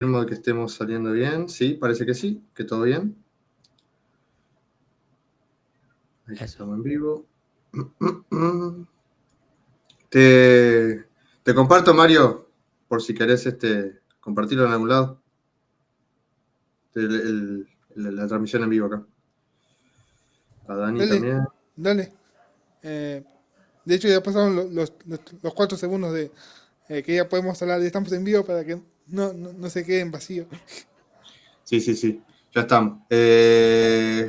Confirmo que estemos saliendo bien. Sí, parece que sí, que todo bien. Ahí ya Eso. estamos en vivo. Te comparto, Mario, por si querés compartirlo en algún lado. La transmisión en vivo acá. A Dani Dale, también. dale. Eh, de hecho, ya pasaron los 4 segundos de que ya podemos hablar. Ya estamos en vivo para que no se quede en vacío. Sí. Ya estamos.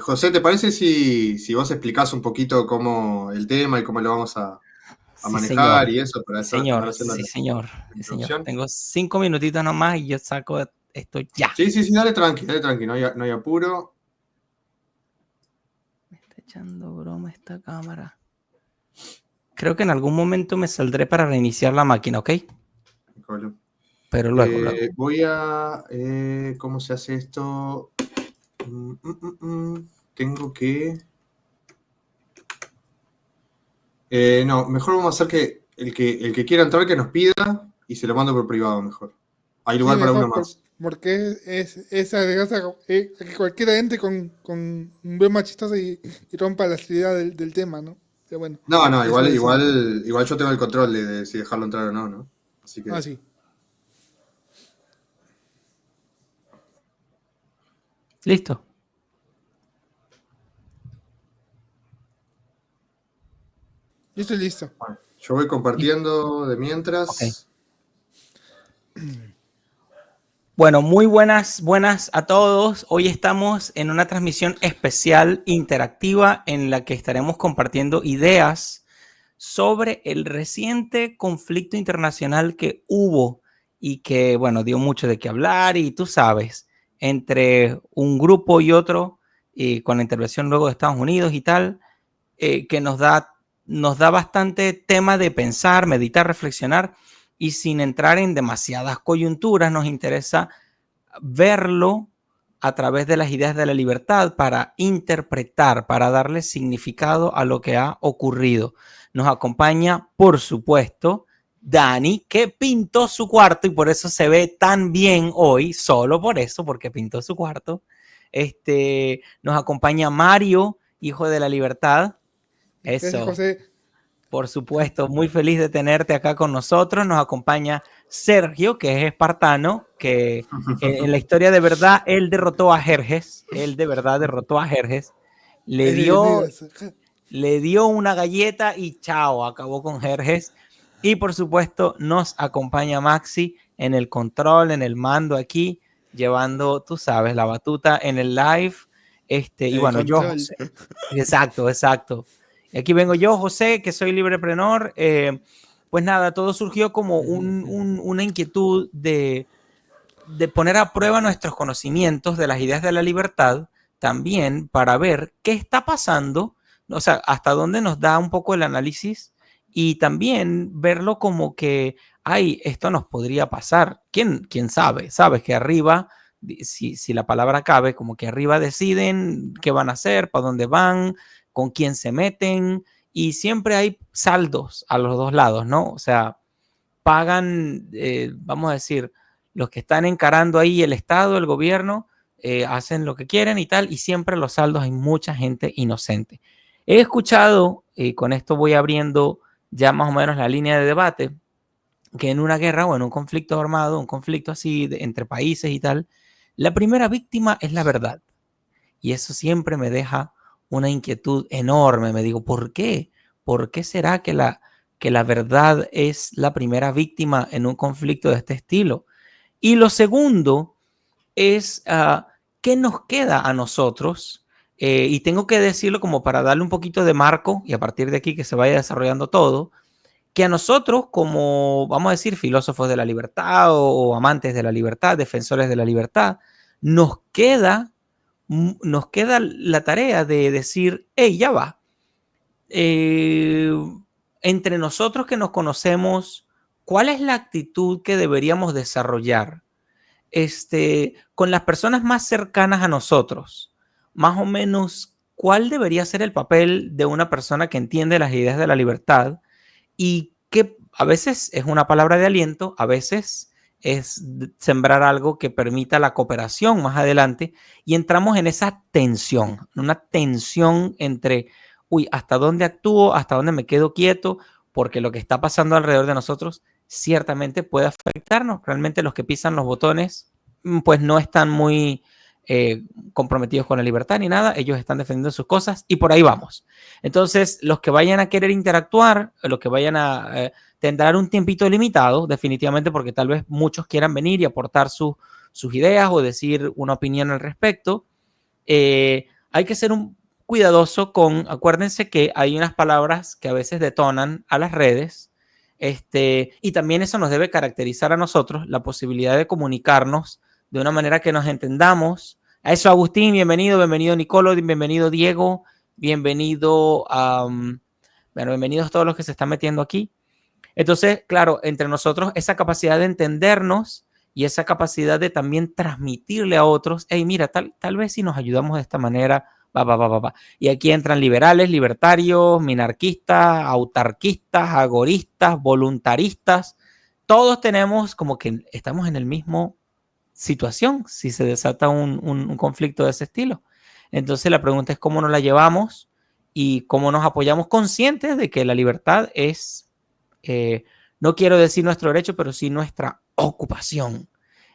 José, ¿te parece si vos explicás un poquito cómo el tema y cómo lo vamos a Sí, manejar señor. y eso para Sí, andar señor. haciendo Sí, la señor. Sí, señor. introducción? Tengo 5 minutitos nomás y yo saco esto ya. Sí, dale tranqui, no hay apuro. Me está echando broma esta cámara. Creo que en algún momento me saldré para reiniciar la máquina, ¿ok? Pero luego. Voy a... ¿cómo se hace esto? Tengo que... no, mejor vamos a hacer que el que quiera entrar que nos pida y se lo mando por privado mejor. Hay Sí, lugar para uno mejor, más. porque es agregarse a que cualquiera entre con un broma chistosa y rompa la seriedad del tema, ¿no? Pero bueno, No, eso decimos. igual yo tengo el control de si dejarlo entrar o no, ¿no? Así que... Ah, sí. Listo. Yo estoy listo. Bueno, yo voy compartiendo de Ok. mientras. Bueno, muy buenas a todos. Hoy estamos en una transmisión especial interactiva en la que estaremos compartiendo ideas sobre el reciente conflicto internacional que hubo y que, bueno, dio mucho de qué hablar y tú sabes, entre un grupo y otro, con la intervención luego de Estados Unidos y tal, que nos da bastante tema de pensar, meditar, reflexionar y sin entrar en demasiadas coyunturas, nos interesa verlo a través de las ideas de la libertad para interpretar, para darle significado a lo que ha ocurrido. Nos acompaña, por supuesto, Dani, que pintó su cuarto y por eso se ve tan bien hoy, solo por eso, porque pintó su cuarto. Nos acompaña Mario, hijo de la libertad. Gracias, Eso, José. por supuesto, muy feliz de tenerte acá con nosotros. Nos acompaña Sergio, que es espartano, que en la historia de verdad, él derrotó a Jerjes. Él de verdad derrotó a Jerjes. Le Es de dio, Venegas. le dio una galleta y chao, acabó con Jerjes. Y por supuesto, nos acompaña Maxi en el control, en el mando aquí, llevando, tú sabes, la batuta en el live. Y El bueno, yo, control. José. Exacto. Y aquí vengo yo, José, que soy librepreneur. Pues nada, todo surgió como una inquietud de poner a prueba nuestros conocimientos de las ideas de la libertad, también para ver qué está pasando, o sea, hasta dónde nos da un poco el análisis y también verlo como que, ay, esto nos podría pasar. ¿Quién sabe? Sabes que arriba, si la palabra cabe, como que arriba deciden qué van a hacer, para dónde van, con quién se meten y siempre hay saldos a los dos lados, ¿no? O sea, pagan, vamos a decir, los que están encarando ahí el Estado, el gobierno, hacen lo que quieren y tal, y siempre los saldos hay mucha gente inocente. He escuchado, y con esto voy abriendo ya más o menos la línea de debate, que en una guerra o en un conflicto armado, un conflicto así entre países y tal, la primera víctima es la verdad. Y eso siempre me deja una inquietud enorme. Me digo, ¿por qué? ¿Por qué será que la verdad es la primera víctima en un conflicto de este estilo? Y lo segundo es, ¿qué nos queda a nosotros? Y tengo que decirlo como para darle un poquito de marco y a partir de aquí que se vaya desarrollando todo, que a nosotros como, vamos a decir, filósofos de la libertad o amantes de la libertad, defensores de la libertad, nos queda nos queda la tarea de decir, hey, ya va, eh, entre nosotros que nos conocemos, ¿cuál es la actitud que deberíamos desarrollar? Con las personas más cercanas a nosotros, más o menos, ¿cuál debería ser el papel de una persona que entiende las ideas de la libertad y que a veces es una palabra de aliento, a veces es sembrar algo que permita la cooperación más adelante y entramos en esa tensión, una tensión entre, uy, ¿hasta dónde actúo? ¿Hasta dónde me quedo quieto? Porque lo que está pasando alrededor de nosotros ciertamente puede afectarnos. Realmente los que pisan los botones, pues no están muy comprometidos con la libertad ni nada, ellos están defendiendo sus cosas y por ahí vamos. Entonces, los que vayan a querer interactuar, los que vayan a tendrán un tiempito limitado, definitivamente, porque tal vez muchos quieran venir y aportar sus ideas o decir una opinión al respecto. Hay que ser cuidadoso con, acuérdense que hay unas palabras que a veces detonan a las redes, y también eso nos debe caracterizar a nosotros, la posibilidad de comunicarnos de una manera que nos entendamos. A eso, Agustín, bienvenido, bienvenido Nicolo, bienvenido Diego, bienvenido bueno, bienvenidos todos los que se están metiendo aquí. Entonces, claro, entre nosotros esa capacidad de entendernos y esa capacidad de también transmitirle a otros, hey, mira, tal vez si nos ayudamos de esta manera, va. Y aquí entran liberales, libertarios, minarquistas, autarquistas, agoristas, voluntaristas. Todos tenemos como que estamos en el mismo situación si se desata un conflicto de ese estilo. Entonces la pregunta es cómo nos la llevamos y cómo nos apoyamos conscientes de que la libertad es, no quiero decir nuestro derecho, pero sí nuestra ocupación.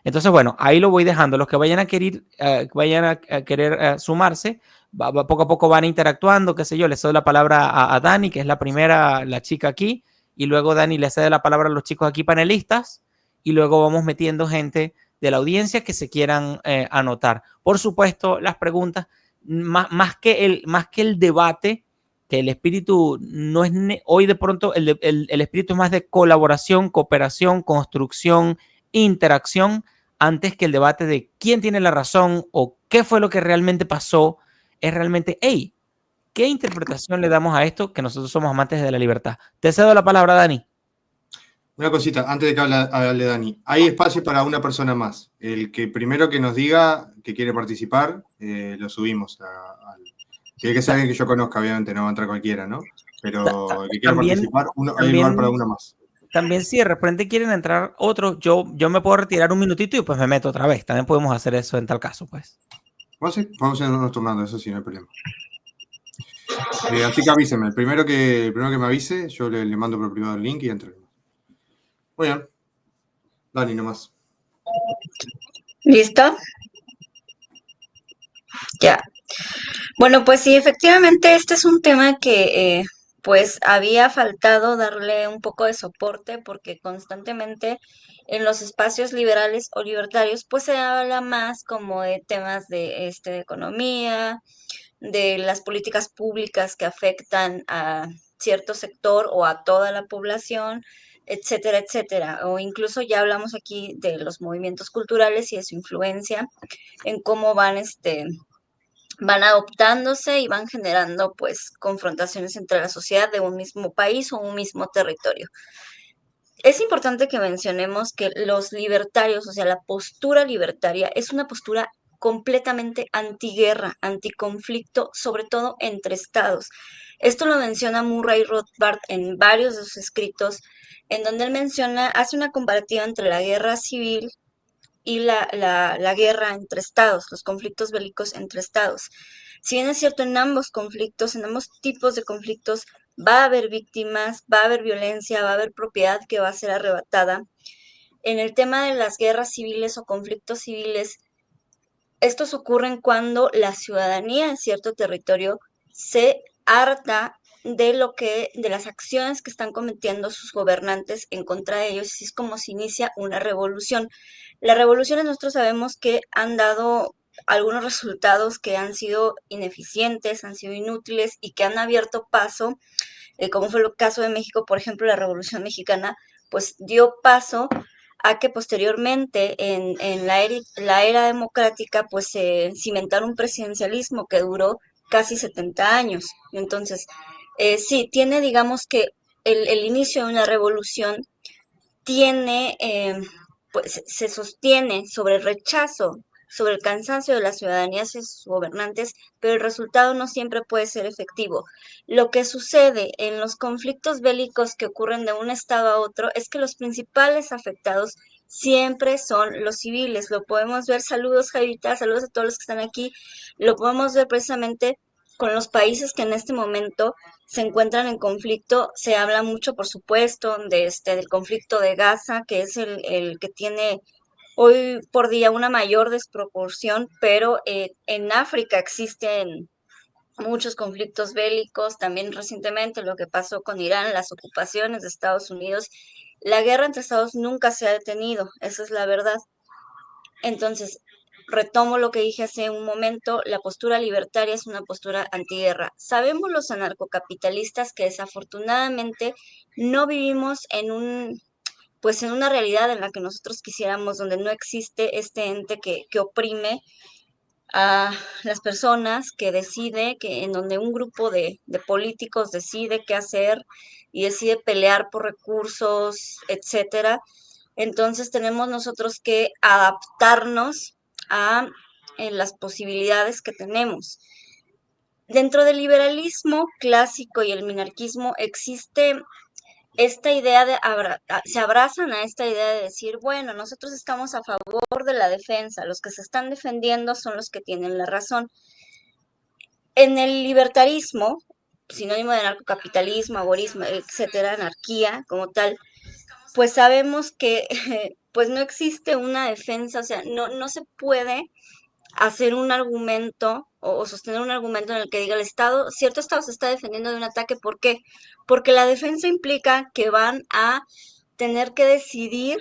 Entonces, bueno, ahí lo voy dejando. Los que vayan a querer sumarse, poco a poco van interactuando, qué sé yo, les doy la palabra a Dani, que es la primera, la chica aquí, y luego Dani le cede la palabra a los chicos aquí panelistas, y luego vamos metiendo gente de la audiencia que se quieran anotar. Por supuesto, las preguntas, más que el debate, que el espíritu no es, hoy de pronto el espíritu es más de colaboración, cooperación, construcción, interacción, antes que el debate de quién tiene la razón o qué fue lo que realmente pasó. Es realmente, hey, ¿qué interpretación le damos a esto? Que nosotros somos amantes de la libertad. Te cedo la palabra, Dani. Una cosita, antes de que hable Dani. Hay espacio para una persona más. El que primero que nos diga que quiere participar, lo subimos. Tiene que ser alguien que yo conozca, obviamente, no va a entrar cualquiera, ¿no? Pero el que quiera participar, hay lugar para una más. También si de repente quieren entrar otros, yo me puedo retirar un minutito y pues me meto otra vez. También podemos hacer eso en tal caso, pues. Vamos a irnos turnando, eso sí, no hay problema. Así que avísenme. El primero que me avise, yo le mando por privado el link y entro. Muy bien. Dani, nomás. ¿Listo? Ya. Bueno, pues sí, efectivamente este es un tema que pues había faltado darle un poco de soporte porque constantemente en los espacios liberales o libertarios pues se habla más como de temas de economía, de las políticas públicas que afectan a cierto sector o a toda la población, etcétera, etcétera. O incluso ya hablamos aquí de los movimientos culturales y de su influencia en cómo van adoptándose y van generando pues confrontaciones entre la sociedad de un mismo país o un mismo territorio. Es importante que mencionemos que los libertarios, o sea, la postura libertaria es una postura completamente antiguerra, anticonflicto, sobre todo entre estados. Esto lo menciona Murray Rothbard en varios de sus escritos, en donde él hace una comparativa entre la guerra civil y la guerra entre estados, los conflictos bélicos entre estados. Si bien es cierto, en ambos conflictos, en ambos tipos de conflictos, va a haber víctimas, va a haber violencia, va a haber propiedad que va a ser arrebatada. En el tema de las guerras civiles o conflictos civiles, estos ocurren cuando la ciudadanía en cierto territorio se harta de las acciones que están cometiendo sus gobernantes en contra de ellos, y es como se inicia una revolución. Las revoluciones nosotros sabemos que han dado algunos resultados que han sido ineficientes, han sido inútiles y que han abierto paso, como fue el caso de México, por ejemplo, la Revolución Mexicana, pues dio paso a que posteriormente en la era democrática pues se cimentara un presidencialismo que duró casi 70 años. Entonces, sí, tiene digamos que el inicio de una revolución tiene, pues se sostiene sobre el rechazo, sobre el cansancio de la ciudadanía hacia sus gobernantes, pero el resultado no siempre puede ser efectivo. Lo que sucede en los conflictos bélicos que ocurren de un estado a otro es que los principales afectados siempre son los civiles. Lo podemos ver, saludos Javita, saludos a todos los que están aquí, lo podemos ver precisamente con los países que en este momento se encuentran en conflicto. Se habla mucho, por supuesto, del conflicto de Gaza, que es el que tiene hoy por día una mayor desproporción, pero en África existen muchos conflictos bélicos, también recientemente lo que pasó con Irán, las ocupaciones de Estados Unidos. La guerra entre Estados nunca se ha detenido, esa es la verdad. Entonces, retomo lo que dije hace un momento, la postura libertaria es una postura antiguerra. Sabemos los anarcocapitalistas que desafortunadamente no vivimos pues en una realidad en la que nosotros quisiéramos, donde no existe este ente que oprime a las personas, que decide, en donde un grupo de políticos decide qué hacer y decide pelear por recursos, etcétera. Entonces tenemos nosotros que adaptarnos a las posibilidades que tenemos. Dentro del liberalismo clásico y el minarquismo existe esta idea se abrazan a esta idea de decir, bueno, nosotros estamos a favor de la defensa, los que se están defendiendo son los que tienen la razón. En el libertarismo, sinónimo de anarcocapitalismo, agorismo, etcétera, anarquía como tal, pues sabemos que pues no existe una defensa, o sea, no se puede hacer un argumento o sostener un argumento en el que diga el Estado, cierto Estado se está defendiendo de un ataque. ¿Por qué? Porque la defensa implica que van a tener que decidir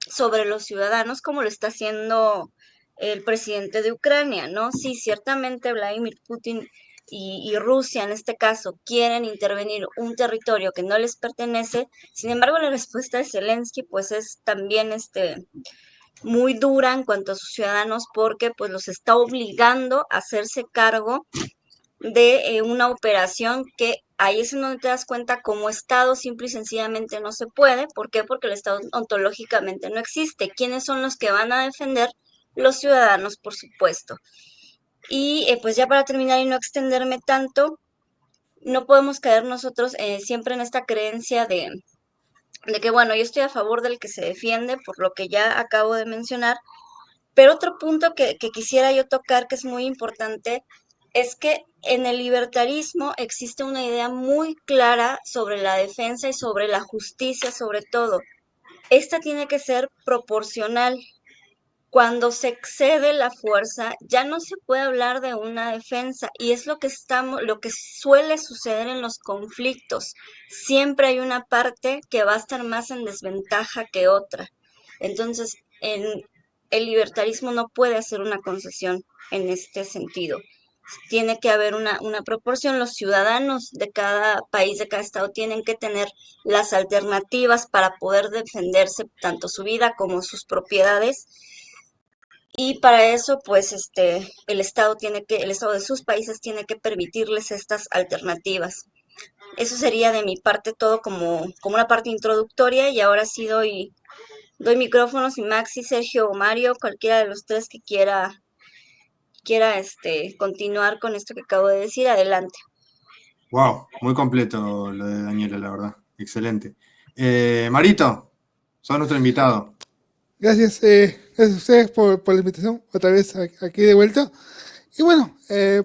sobre los ciudadanos como lo está haciendo el presidente de Ucrania, ¿no? Sí, ciertamente Vladimir Putin y Rusia en este caso quieren intervenir un territorio que no les pertenece. Sin embargo, la respuesta de Zelensky pues es también muy dura en cuanto a sus ciudadanos, porque pues los está obligando a hacerse cargo de una operación que ahí es en donde te das cuenta como Estado simple y sencillamente no se puede. ¿Por qué? Porque el Estado ontológicamente no existe. ¿Quiénes son los que van a defender? Los ciudadanos, por supuesto. Y pues ya para terminar y no extenderme tanto, no podemos caer nosotros siempre en esta creencia de que, bueno, yo estoy a favor del que se defiende, por lo que ya acabo de mencionar. Pero otro punto que quisiera yo tocar, que es muy importante, es que en el libertarismo existe una idea muy clara sobre la defensa y sobre la justicia, sobre todo. Esta tiene que ser proporcional. Cuando se excede la fuerza, ya no se puede hablar de una defensa, y es lo que suele suceder en los conflictos. Siempre hay una parte que va a estar más en desventaja que otra. Entonces, el libertarismo no puede hacer una concesión en este sentido. Tiene que haber una proporción. Los ciudadanos de cada país, de cada estado, tienen que tener las alternativas para poder defenderse tanto su vida como sus propiedades, y para eso, pues, el Estado de sus países tiene que permitirles estas alternativas. Eso sería de mi parte todo como una parte introductoria, y ahora sí doy micrófonos y Maxi, Sergio o Mario, cualquiera de los tres que quiera continuar con esto que acabo de decir, adelante. Wow, muy completo lo de Daniela, la verdad. Excelente. Marito, sos nuestro invitado. Gracias, gracias a ustedes por la invitación, otra vez aquí de vuelta. Y bueno,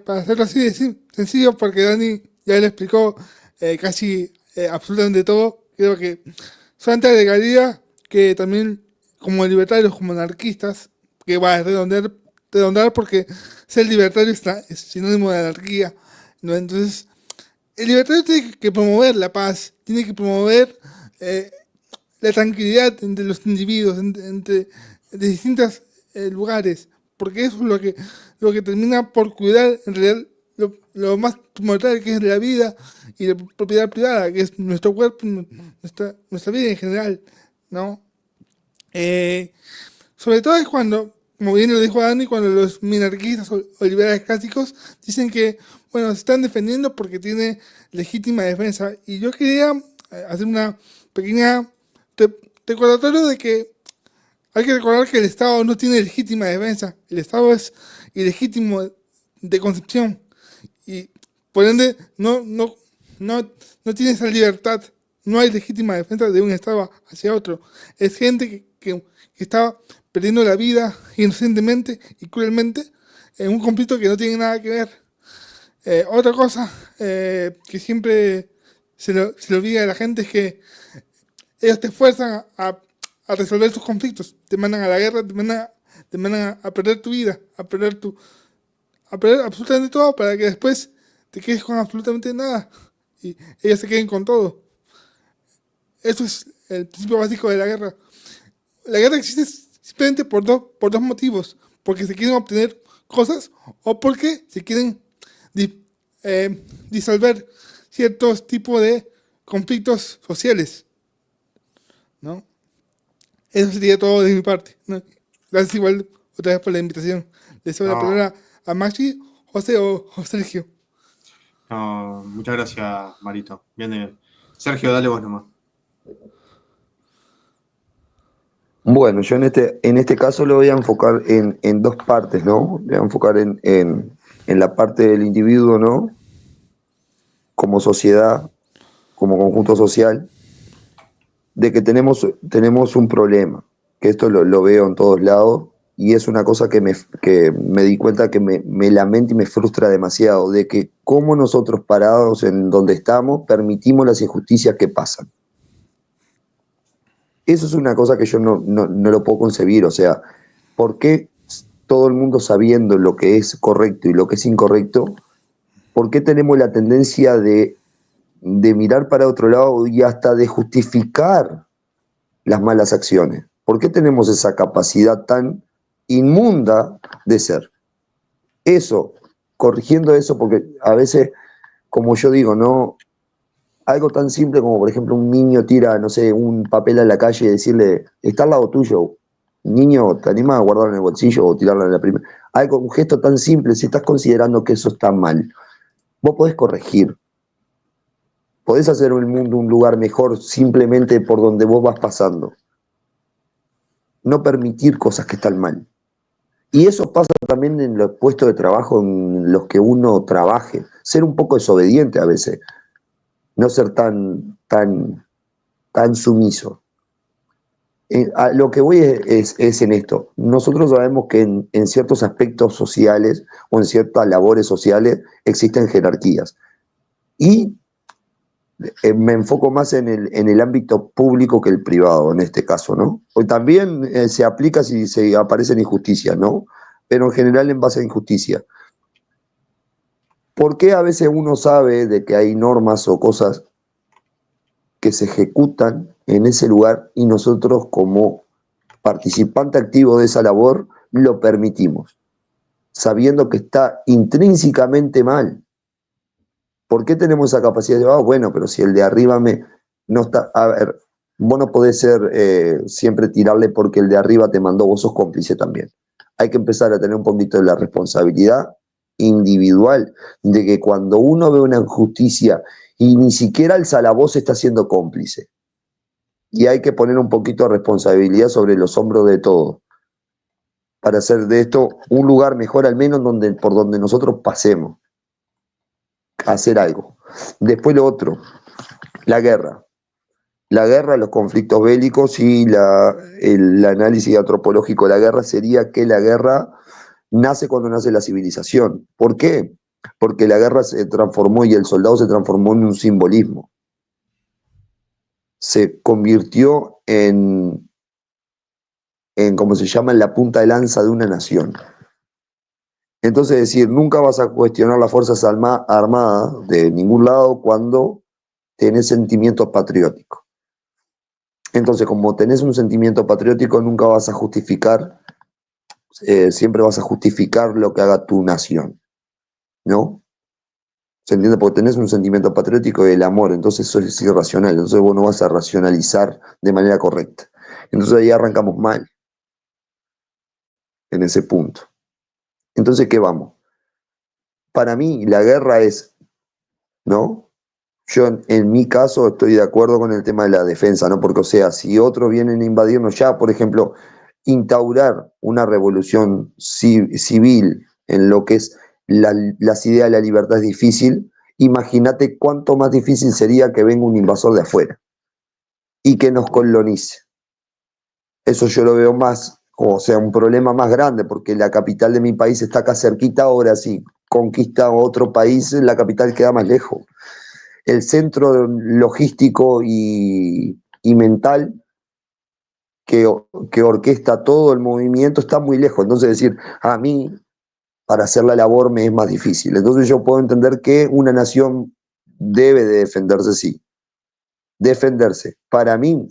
para hacerlo así de sencillo, porque Dani ya le explicó casi absolutamente todo, creo que solamente agregaría que también como libertarios, como anarquistas, que va a redondar porque ser libertario es sinónimo de anarquía, ¿no? Entonces, el libertario tiene que promover la paz, tiene que promover la tranquilidad entre los individuos, entre de distintos lugares, porque eso es lo que termina por cuidar en realidad lo más primordial, que es la vida y la propiedad privada, que es nuestro cuerpo, nuestra vida en general, ¿no? Sobre todo es cuando, como bien lo dijo Dani, cuando los minarquistas o liberales clásicos dicen que, bueno, se están defendiendo porque tiene legítima defensa. Y yo quería hacer una pequeña recordatorio de que hay que recordar que el Estado no tiene legítima defensa. El Estado es ilegítimo de concepción. Y por ende no tiene esa libertad. No hay legítima defensa de un Estado hacia otro. Es gente que está perdiendo la vida inocentemente y cruelmente en un conflicto que no tiene nada que ver. Otra cosa que siempre se le olvida a la gente es que ellos te esfuerzan a resolver tus conflictos, te mandan a la guerra, te mandan a perder tu vida, a perder absolutamente todo para que después te quedes con absolutamente nada y ellos se queden con todo. Eso es el principio básico de la guerra. La guerra existe simplemente por dos motivos, porque se quieren obtener cosas o porque se quieren disolver ciertos tipos de conflictos sociales, ¿no? Eso sería todo de mi parte, ¿no? Gracias igual otra vez por la invitación. Le cedo la No, palabra a Maxi, José o Sergio. no, muchas gracias, Marito. Bien, bien. Sergio, dale vos nomás. Bueno, yo en este caso lo voy a enfocar en dos partes, ¿no? Voy a enfocar en la parte del individuo, ¿no? Como sociedad, como conjunto social, de que tenemos un problema, que esto lo veo en todos lados, y es una cosa que me di cuenta que me lamenta y me frustra demasiado, de que cómo nosotros parados en donde estamos permitimos las injusticias que pasan. Eso es una cosa que yo no lo puedo concebir, o sea, ¿por qué todo el mundo sabiendo lo que es correcto y lo que es incorrecto, por qué tenemos la tendencia de mirar para otro lado y hasta de justificar las malas acciones? ¿Por qué tenemos esa capacidad tan inmunda de ser? Eso, corrigiendo eso, porque a veces, como yo digo, no, algo tan simple como, por ejemplo, un niño tira, no sé, un papel a la calle y decirle, está al lado tuyo, niño, ¿te animas a guardarlo en el bolsillo o tirarlo en la primera? Algo, un gesto tan simple, si estás considerando que eso está mal, vos podés corregir, podés hacer el mundo un lugar mejor simplemente por donde vos vas pasando. No permitir cosas que están mal. Y eso pasa también en los puestos de trabajo en los que uno trabaje. Ser un poco desobediente a veces. No ser tan sumiso. A lo que voy es en esto. Nosotros sabemos que en ciertos aspectos sociales o en ciertas labores sociales existen jerarquías. Y me enfoco más en el ámbito público que el privado, en este caso, ¿no? Hoy también se aplica si se aparecen injusticias, ¿no? Pero en general en base a injusticia. ¿Por qué a veces uno sabe de que hay normas o cosas que se ejecutan en ese lugar y nosotros como participante activo de esa labor lo permitimos, sabiendo que está intrínsecamente mal? ¿Por qué tenemos esa capacidad de, bueno, pero si el de arriba no está, a ver, vos no podés ser siempre tirarle porque el de arriba te mandó, vos sos cómplice también. Hay que empezar a tener un poquito de la responsabilidad individual, de que cuando uno ve una injusticia y ni siquiera alza la voz, está siendo cómplice. Y hay que poner un poquito de responsabilidad sobre los hombros de todos, para hacer de esto un lugar mejor, al menos por donde nosotros pasemos, hacer algo. Después lo otro, la guerra. La guerra, los conflictos bélicos y el análisis antropológico de la guerra sería que la guerra nace cuando nace la civilización. ¿Por qué? Porque la guerra se transformó y el soldado se transformó en un simbolismo. Se convirtió en ¿cómo se llama?, en la punta de lanza de una nación. Entonces, decir, nunca vas a cuestionar las Fuerzas Armadas de ningún lado cuando tenés sentimientos patrióticos. Entonces, como tenés un sentimiento patriótico, nunca vas a justificar, siempre vas a justificar lo que haga tu nación, ¿no? ¿Se entiende? Porque tenés un sentimiento patriótico y el amor, entonces eso es irracional, entonces vos no vas a racionalizar de manera correcta. Entonces ahí arrancamos mal, en ese punto. Entonces, ¿qué vamos? Para mí, la guerra es, ¿no? Yo en mi caso estoy de acuerdo con el tema de la defensa, ¿no? Porque, o sea, si otros vienen a invadirnos ya, por ejemplo, instaurar una revolución civil en lo que es las ideas de la libertad es difícil, imagínate cuánto más difícil sería que venga un invasor de afuera y que nos colonice. Eso yo lo veo más, o sea, un problema más grande, porque la capital de mi país está acá cerquita, ahora sí, conquista otro país, la capital queda más lejos. El centro logístico y mental que orquesta todo el movimiento está muy lejos. Entonces decir, a mí, para hacer la labor me es más difícil. Entonces yo puedo entender que una nación debe de defenderse, sí. Defenderse. Para mí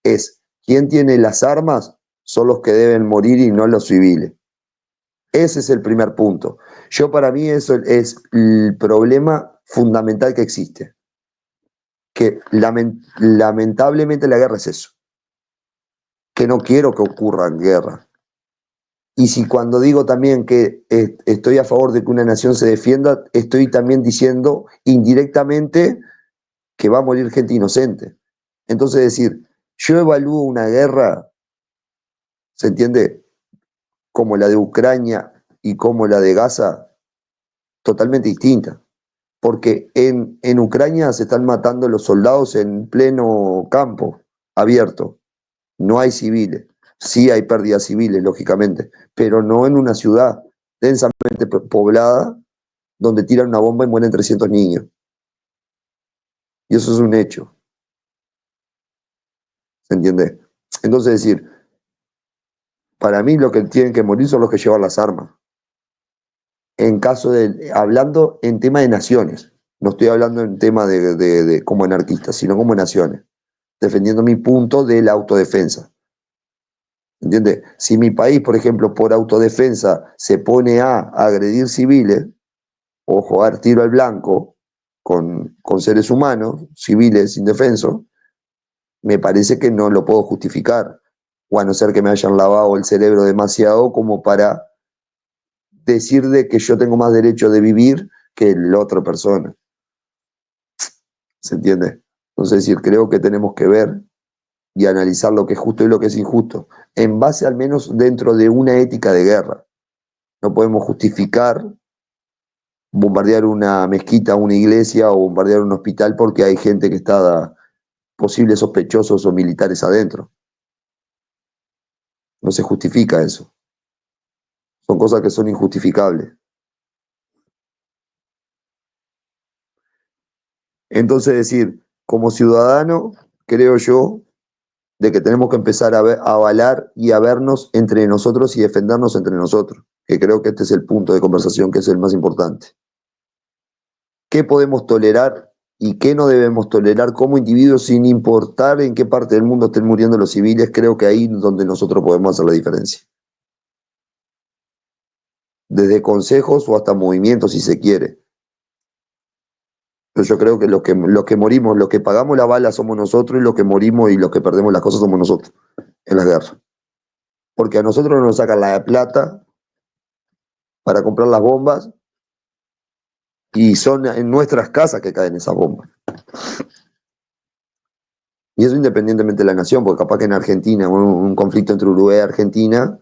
es, quien tiene las armas son los que deben morir y no los civiles. Ese es el primer punto. Para mí eso es el problema fundamental que existe. Que lamentablemente la guerra es eso. Que no quiero que ocurran guerras. Y si cuando digo también que estoy a favor de que una nación se defienda, estoy también diciendo indirectamente que va a morir gente inocente. Entonces decir, yo evalúo una guerra, ¿se entiende? Como la de Ucrania y como la de Gaza, totalmente distinta. Porque en Ucrania se están matando los soldados en pleno campo, abierto. No hay civiles. Sí hay pérdidas civiles, lógicamente, pero no en una ciudad densamente poblada donde tiran una bomba y mueren 300 niños. Y eso es un hecho. ¿Se entiende? Entonces, es decir, para mí lo que tienen que morir son los que llevan las armas. En caso de, hablando en tema de naciones, no estoy hablando en tema de como anarquistas, sino como naciones, defendiendo mi punto de la autodefensa. ¿Entiendes? Si mi país, por ejemplo, por autodefensa se pone a agredir civiles o jugar tiro al blanco con seres humanos, civiles indefensos, me parece que no lo puedo justificar. O a no ser que me hayan lavado el cerebro demasiado como para decir de que yo tengo más derecho de vivir que la otra persona. ¿Se entiende? Entonces, es decir, creo que tenemos que ver y analizar lo que es justo y lo que es injusto, en base al menos dentro de una ética de guerra. No podemos justificar bombardear una mezquita, una iglesia o bombardear un hospital porque hay gente que está posibles sospechosos o militares adentro. No se justifica eso. Son cosas que son injustificables. Entonces, decir, como ciudadano, creo yo, de que tenemos que empezar a avalar y a vernos entre nosotros y defendernos entre nosotros, que creo que este es el punto de conversación que es el más importante. ¿Qué podemos tolerar y qué no debemos tolerar como individuos sin importar en qué parte del mundo estén muriendo los civiles? Creo que ahí es donde nosotros podemos hacer la diferencia. Desde consejos o hasta movimientos, si se quiere. Pero yo creo que los que morimos, los que pagamos la bala somos nosotros, y los que morimos y los que perdemos las cosas somos nosotros en las guerras. Porque a nosotros nos sacan la plata para comprar las bombas y son en nuestras casas que caen esas bombas. Y eso independientemente de la nación, porque capaz que en Argentina, un conflicto entre Uruguay y Argentina,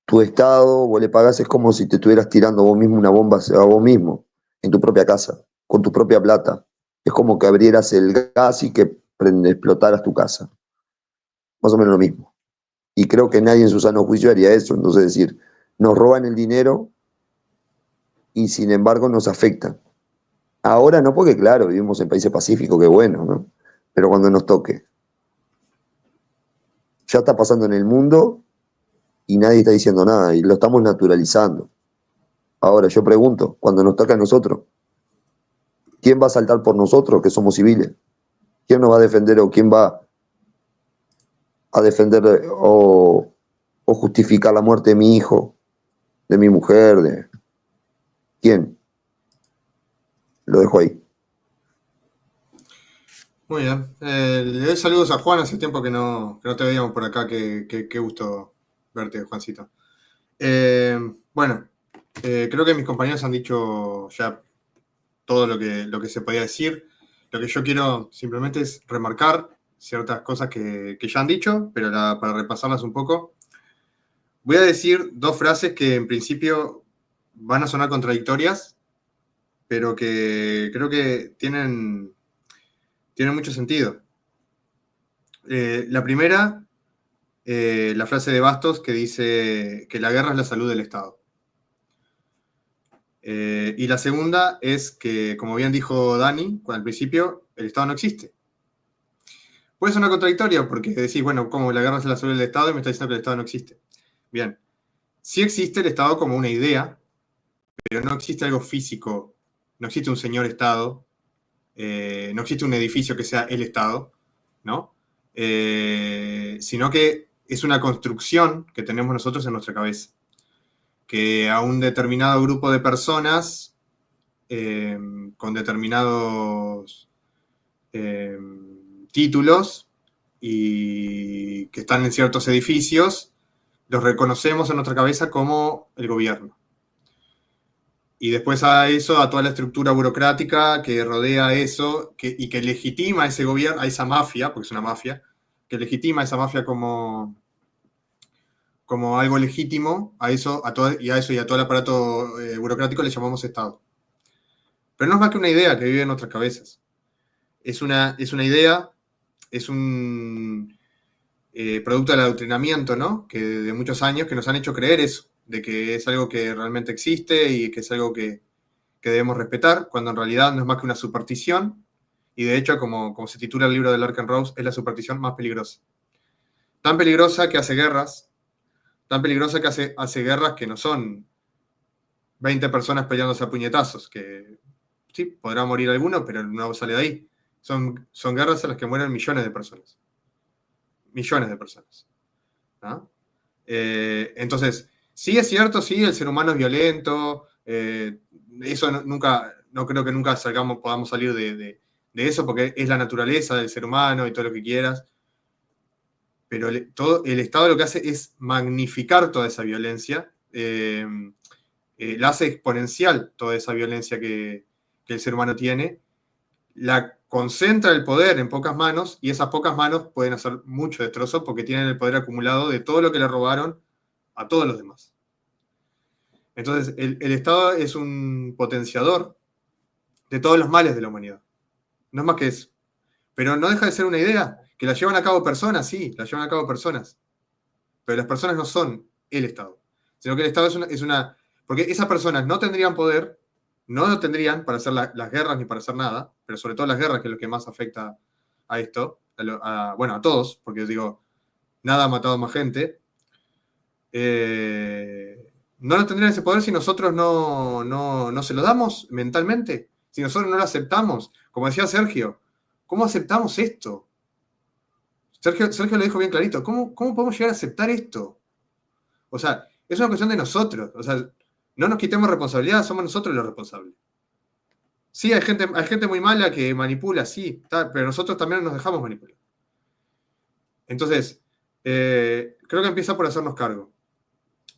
tu estado, vos le pagás, es como si te estuvieras tirando vos mismo una bomba a vos mismo, en tu propia casa, con tu propia plata. Es como que abrieras el gas y que explotaras tu casa. Más o menos lo mismo. Y creo que nadie en su sano juicio haría eso. Entonces, es decir, nos roban el dinero y sin embargo nos afectan. Ahora no, porque claro, vivimos en países pacíficos, qué bueno, ¿no? Pero cuando nos toque. Ya está pasando en el mundo y nadie está diciendo nada y lo estamos naturalizando. Ahora yo pregunto, cuando nos toca a nosotros, ¿quién va a saltar por nosotros que somos civiles? ¿Quién nos va a defender o quién va a defender o justificar la muerte de mi hijo, de mi mujer, de quién? Lo dejo ahí. Muy bien. Le doy saludos a Juan, hace tiempo que no te veíamos por acá, qué gusto verte, Juancito. Bueno, creo que mis compañeros han dicho ya todo lo que se podía decir. Lo que yo quiero simplemente es remarcar ciertas cosas que ya han dicho, pero para repasarlas un poco. Voy a decir dos frases que en principio van a sonar contradictorias, pero que creo que tienen mucho sentido. La primera la frase de Bastos que dice que la guerra es la salud del Estado. Y la segunda es que, como bien dijo Dani al principio, el Estado no existe. Puede sonar contradictorio porque decís, bueno, como la guerra es la salud del Estado y me está diciendo que el Estado no existe. Bien, sí existe el Estado como una idea, pero no existe algo físico, no existe un señor Estado, no existe un edificio que sea el Estado, ¿no? Sino que es una construcción que tenemos nosotros en nuestra cabeza, que a un determinado grupo de personas con determinados títulos y que están en ciertos edificios, los reconocemos en nuestra cabeza como el gobierno. Y después a eso, a toda la estructura burocrática que rodea eso y que legitima a ese gobierno, a esa mafia, porque es una mafia, que legitima a esa mafia como algo legítimo, a eso y a todo el aparato burocrático le llamamos Estado. Pero no es más que una idea que vive en nuestras cabezas. Es una idea, es un producto del adoctrinamiento, ¿no? Que de muchos años que nos han hecho creer eso, de que es algo que realmente existe y que es algo que debemos respetar, cuando en realidad no es más que una superstición, y de hecho, como se titula el libro de Larkin Rose, es la superstición más peligrosa. Tan peligrosa que hace guerras, tan peligrosa que hace guerras que no son 20 personas peleándose a puñetazos, que sí, podrá morir alguno, pero no sale de ahí. Son guerras en las que mueren millones de personas. Millones de personas. ¿No? Entonces, sí es cierto, sí, el ser humano es violento, eso no creo que nunca podamos salir de eso, porque es la naturaleza del ser humano y todo lo que quieras, pero el Estado lo que hace es magnificar toda esa violencia, la hace exponencial toda esa violencia que el ser humano tiene, la concentra el poder en pocas manos, y esas pocas manos pueden hacer mucho destrozo porque tienen el poder acumulado de todo lo que le robaron a todos los demás. Entonces, el Estado es un potenciador de todos los males de la humanidad. No es más que eso. Pero no deja de ser una idea, que la llevan a cabo personas, sí, la llevan a cabo personas. Pero las personas no son el Estado, sino que el Estado es una. Porque esas personas no tendrían poder, no lo tendrían para hacer las guerras ni para hacer nada, pero sobre todo las guerras, que es lo que más afecta a esto, a todos, porque digo, nada ha matado más gente. No lo tendrían ese poder si nosotros no se lo damos mentalmente, si nosotros no lo aceptamos. Como decía Sergio, ¿cómo aceptamos esto? Sergio lo dijo bien clarito, ¿cómo podemos llegar a aceptar esto? O sea, es una cuestión de nosotros. O sea, no nos quitemos responsabilidad, somos nosotros los responsables. Sí, hay gente muy mala que manipula, sí, pero nosotros también nos dejamos manipular. Entonces, creo que empieza por hacernos cargo.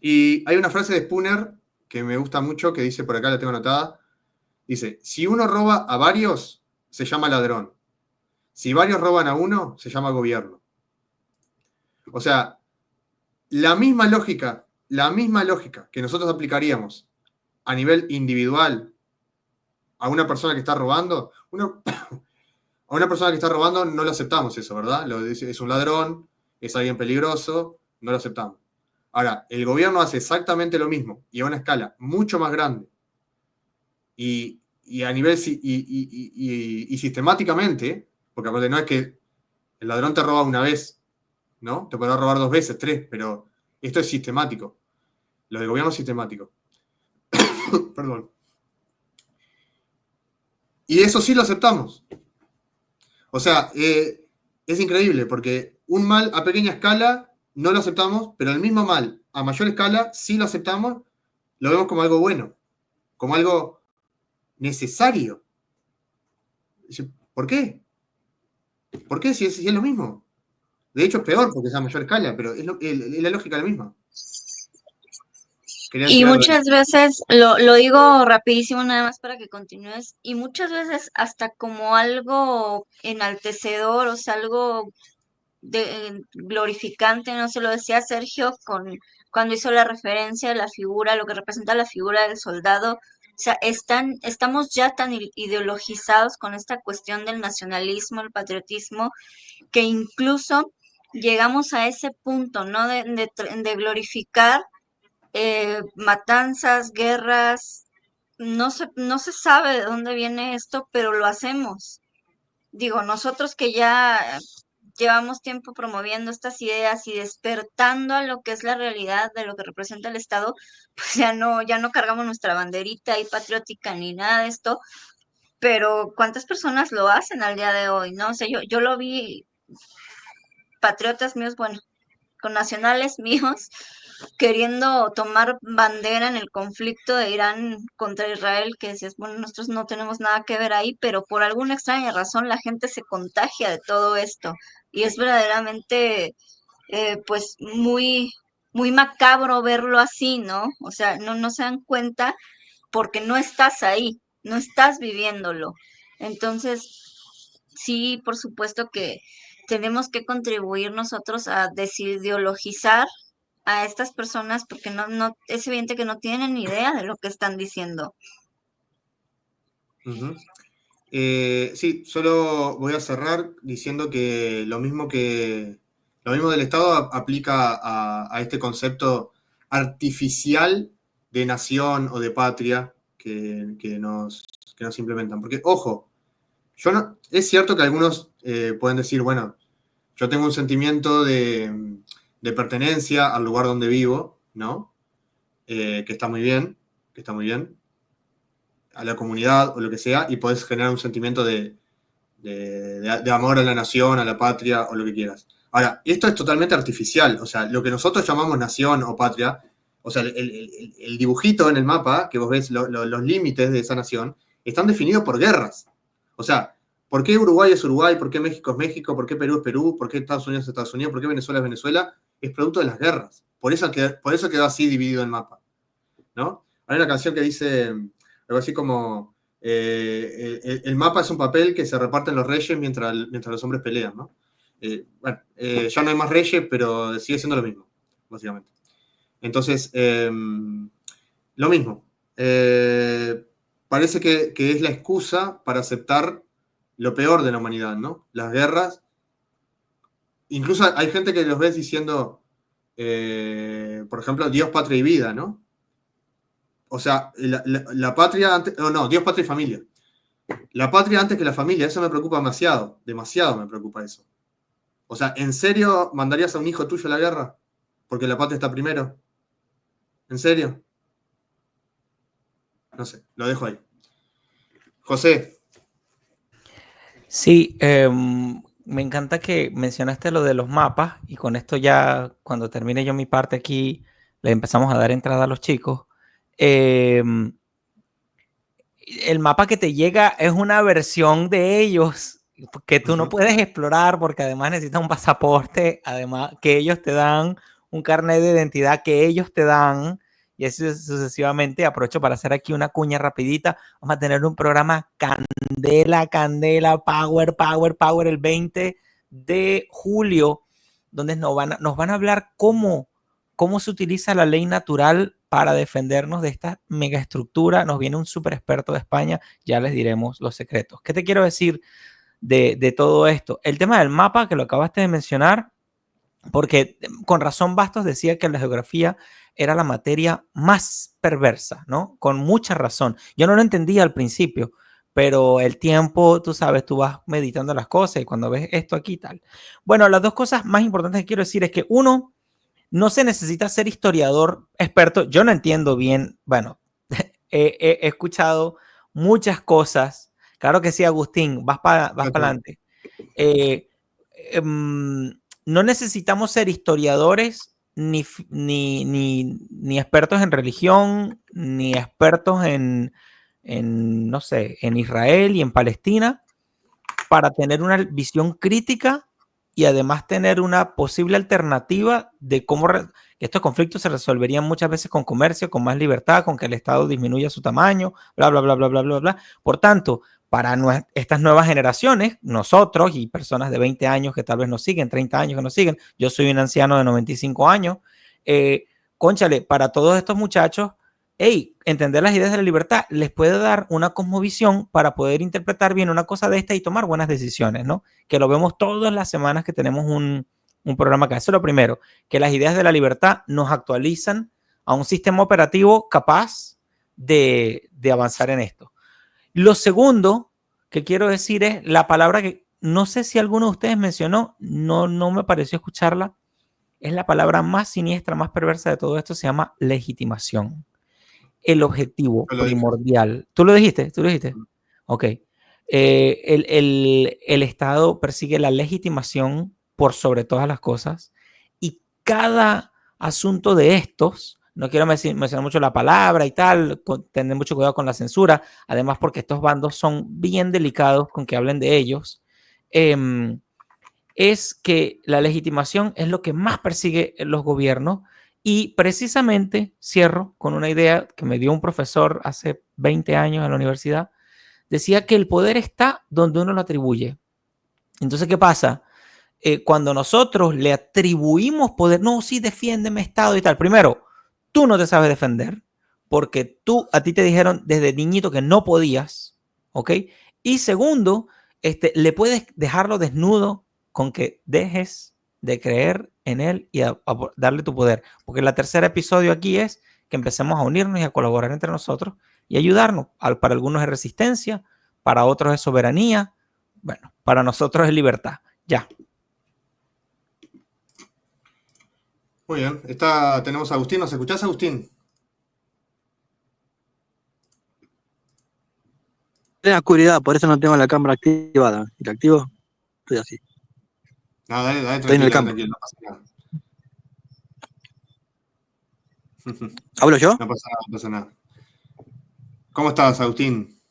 Y hay una frase de Spooner que me gusta mucho, que dice, por acá la tengo anotada, dice, si uno roba a varios, se llama ladrón. Si varios roban a uno, se llama gobierno. O sea, la misma lógica que nosotros aplicaríamos a nivel individual a una persona que está robando, a una persona que está robando no lo aceptamos eso, ¿verdad? Es un ladrón, es alguien peligroso, no lo aceptamos. Ahora, el gobierno hace exactamente lo mismo y a una escala mucho más grande y a nivel y sistemáticamente, porque aparte no es que el ladrón te roba una vez, ¿no? Te podrá robar 2 veces, 3, pero esto es sistemático. Lo del gobierno es sistemático. Perdón. Y eso sí lo aceptamos. O sea, es increíble porque un mal a pequeña escala no lo aceptamos, pero el mismo mal a mayor escala sí lo aceptamos, lo vemos como algo bueno, como algo necesario. ¿Por qué? ¿Por qué si es lo mismo? De hecho, es peor porque es a mayor escala, pero es la lógica la misma. Y muchas veces, lo digo rapidísimo nada más para que continúes, y muchas veces hasta como algo enaltecedor, o sea, algo glorificante, no se lo decía Sergio cuando hizo la referencia a la figura, lo que representa la figura del soldado. O sea, estamos ya tan ideologizados con esta cuestión del nacionalismo, el patriotismo, que incluso llegamos a ese punto, ¿no? De glorificar matanzas, guerras. No se sabe de dónde viene esto, pero lo hacemos. Digo, nosotros que ya llevamos tiempo promoviendo estas ideas y despertando a lo que es la realidad de lo que representa el Estado, pues ya no cargamos nuestra banderita ahí patriótica ni nada de esto, pero ¿cuántas personas lo hacen al día de hoy, no? O sea, yo lo vi, patriotas míos, bueno, con nacionales míos, queriendo tomar bandera en el conflicto de Irán contra Israel, que decías, bueno, nosotros no tenemos nada que ver ahí, pero por alguna extraña razón la gente se contagia de todo esto y es verdaderamente, pues, muy macabro verlo así, ¿no? O sea, no se dan cuenta porque no estás ahí, no estás viviéndolo. Entonces, sí, por supuesto que tenemos que contribuir nosotros a desideologizar a estas personas porque es evidente que no tienen ni idea de lo que están diciendo. Ujú. Sí, solo voy a cerrar diciendo que lo mismo del Estado aplica a este concepto artificial de nación o de patria que nos implementan. Porque, ojo, es cierto que algunos pueden decir, bueno, yo tengo un sentimiento de pertenencia al lugar donde vivo, ¿no? Que está muy bien, a la comunidad o lo que sea, y podés generar un sentimiento de amor a la nación, a la patria o lo que quieras. Ahora, esto es totalmente artificial, o sea, lo que nosotros llamamos nación o patria, o sea, el dibujito en el mapa, que vos ves los límites de esa nación, están definidos por guerras. O sea, ¿por qué Uruguay es Uruguay? ¿Por qué México es México? ¿Por qué Perú es Perú? ¿Por qué Estados Unidos es Estados Unidos? ¿Por qué Venezuela es Venezuela? Es producto de las guerras. Por eso quedó así dividido el mapa, ¿no? Hay una canción que dice algo así como el mapa es un papel que se reparten los reyes mientras los hombres pelean, ¿no? Ya no hay más reyes, pero sigue siendo lo mismo, básicamente. Entonces, lo mismo. Parece que es la excusa para aceptar lo peor de la humanidad, ¿no? Las guerras. Incluso hay gente que los ves diciendo, por ejemplo, Dios, patria y vida, ¿no? O sea, la patria antes, no, Dios, patria y familia. La patria antes que la familia, eso me preocupa demasiado me preocupa eso. O sea, ¿en serio mandarías a un hijo tuyo a la guerra? Porque la patria está primero. ¿En serio? No sé, lo dejo ahí. José. Sí, me encanta que mencionaste lo de los mapas y con esto ya, cuando termine yo mi parte aquí, le empezamos a dar entrada a los chicos. El mapa que te llega es una versión de ellos que tú no puedes explorar porque además necesitas un pasaporte, además que ellos te dan, un carnet de identidad que ellos te dan, y así sucesivamente. Aprovecho para hacer aquí una cuña rapidita. Vamos a tener un programa candela, power el 20 de julio, donde nos van a hablar cómo se utiliza la ley natural para defendernos de esta megaestructura. Nos viene un súper experto de España, ya les diremos los secretos. ¿Qué te quiero decir de todo esto? El tema del mapa, que lo acabaste de mencionar, porque con razón Bastos decía que la geografía era la materia más perversa, ¿no? Con mucha razón. Yo no lo entendía al principio, pero el tiempo, tú sabes, tú vas meditando las cosas y cuando ves esto aquí y tal. Bueno, las dos cosas más importantes que quiero decir es que uno, no se necesita ser historiador experto. Yo no entiendo bien, bueno, he escuchado muchas cosas. Claro que sí, Agustín, vas para adelante. No necesitamos ser historiadores ni expertos en religión, ni expertos no sé, en Israel y en Palestina para tener una visión crítica y además tener una posible alternativa de cómo estos conflictos se resolverían muchas veces con comercio, con más libertad, con que el Estado disminuya su tamaño, bla, bla, bla, bla, bla, bla, bla. Por tanto, para estas nuevas generaciones, nosotros y personas de 20 años que tal vez nos siguen, 30 años que nos siguen, yo soy un anciano de 95 años, cónchale, para todos estos muchachos, entender las ideas de la libertad les puede dar una cosmovisión para poder interpretar bien una cosa de esta y tomar buenas decisiones, ¿no? Que lo vemos todas las semanas que tenemos un programa acá. Eso es lo primero, que las ideas de la libertad nos actualizan a un sistema operativo capaz de avanzar en esto. Lo segundo que quiero decir es la palabra que no sé si alguno de ustedes mencionó, no me pareció escucharla, es la palabra más siniestra, más perversa de todo esto, se llama legitimación. El objetivo primordial. ¿Tú lo dijiste? ¿Tú lo dijiste? Ok. El Estado persigue la legitimación por sobre todas las cosas y cada asunto de estos, no quiero mencionar mucho la palabra y tal, tener mucho cuidado con la censura, además porque estos bandos son bien delicados con que hablen de ellos, es que la legitimación es lo que más persigue los gobiernos y precisamente cierro con una idea que me dio un profesor hace 20 años en la universidad. Decía que el poder está donde uno lo atribuye. Entonces, ¿qué pasa? Cuando nosotros le atribuimos poder, no, sí, defiéndeme, Estado y tal. Primero, tú no te sabes defender porque a ti te dijeron desde niñito que no podías, ¿ok? Y segundo, le puedes dejarlo desnudo con que dejes de creer en él y a darle tu poder. Porque el tercer episodio aquí es que empecemos a unirnos y a colaborar entre nosotros y ayudarnos. Para algunos es resistencia, para otros es soberanía, bueno, para nosotros es libertad. Ya. Muy bien. Tenemos a Agustín. ¿Nos escuchás, Agustín? En la oscuridad, por eso no tengo la cámara activada. Si la activo, estoy así. No, dale, Estoy en el campo. tranquilo, no pasa nada. ¿Hablo yo? No pasa nada. ¿Cómo estás, Agustín?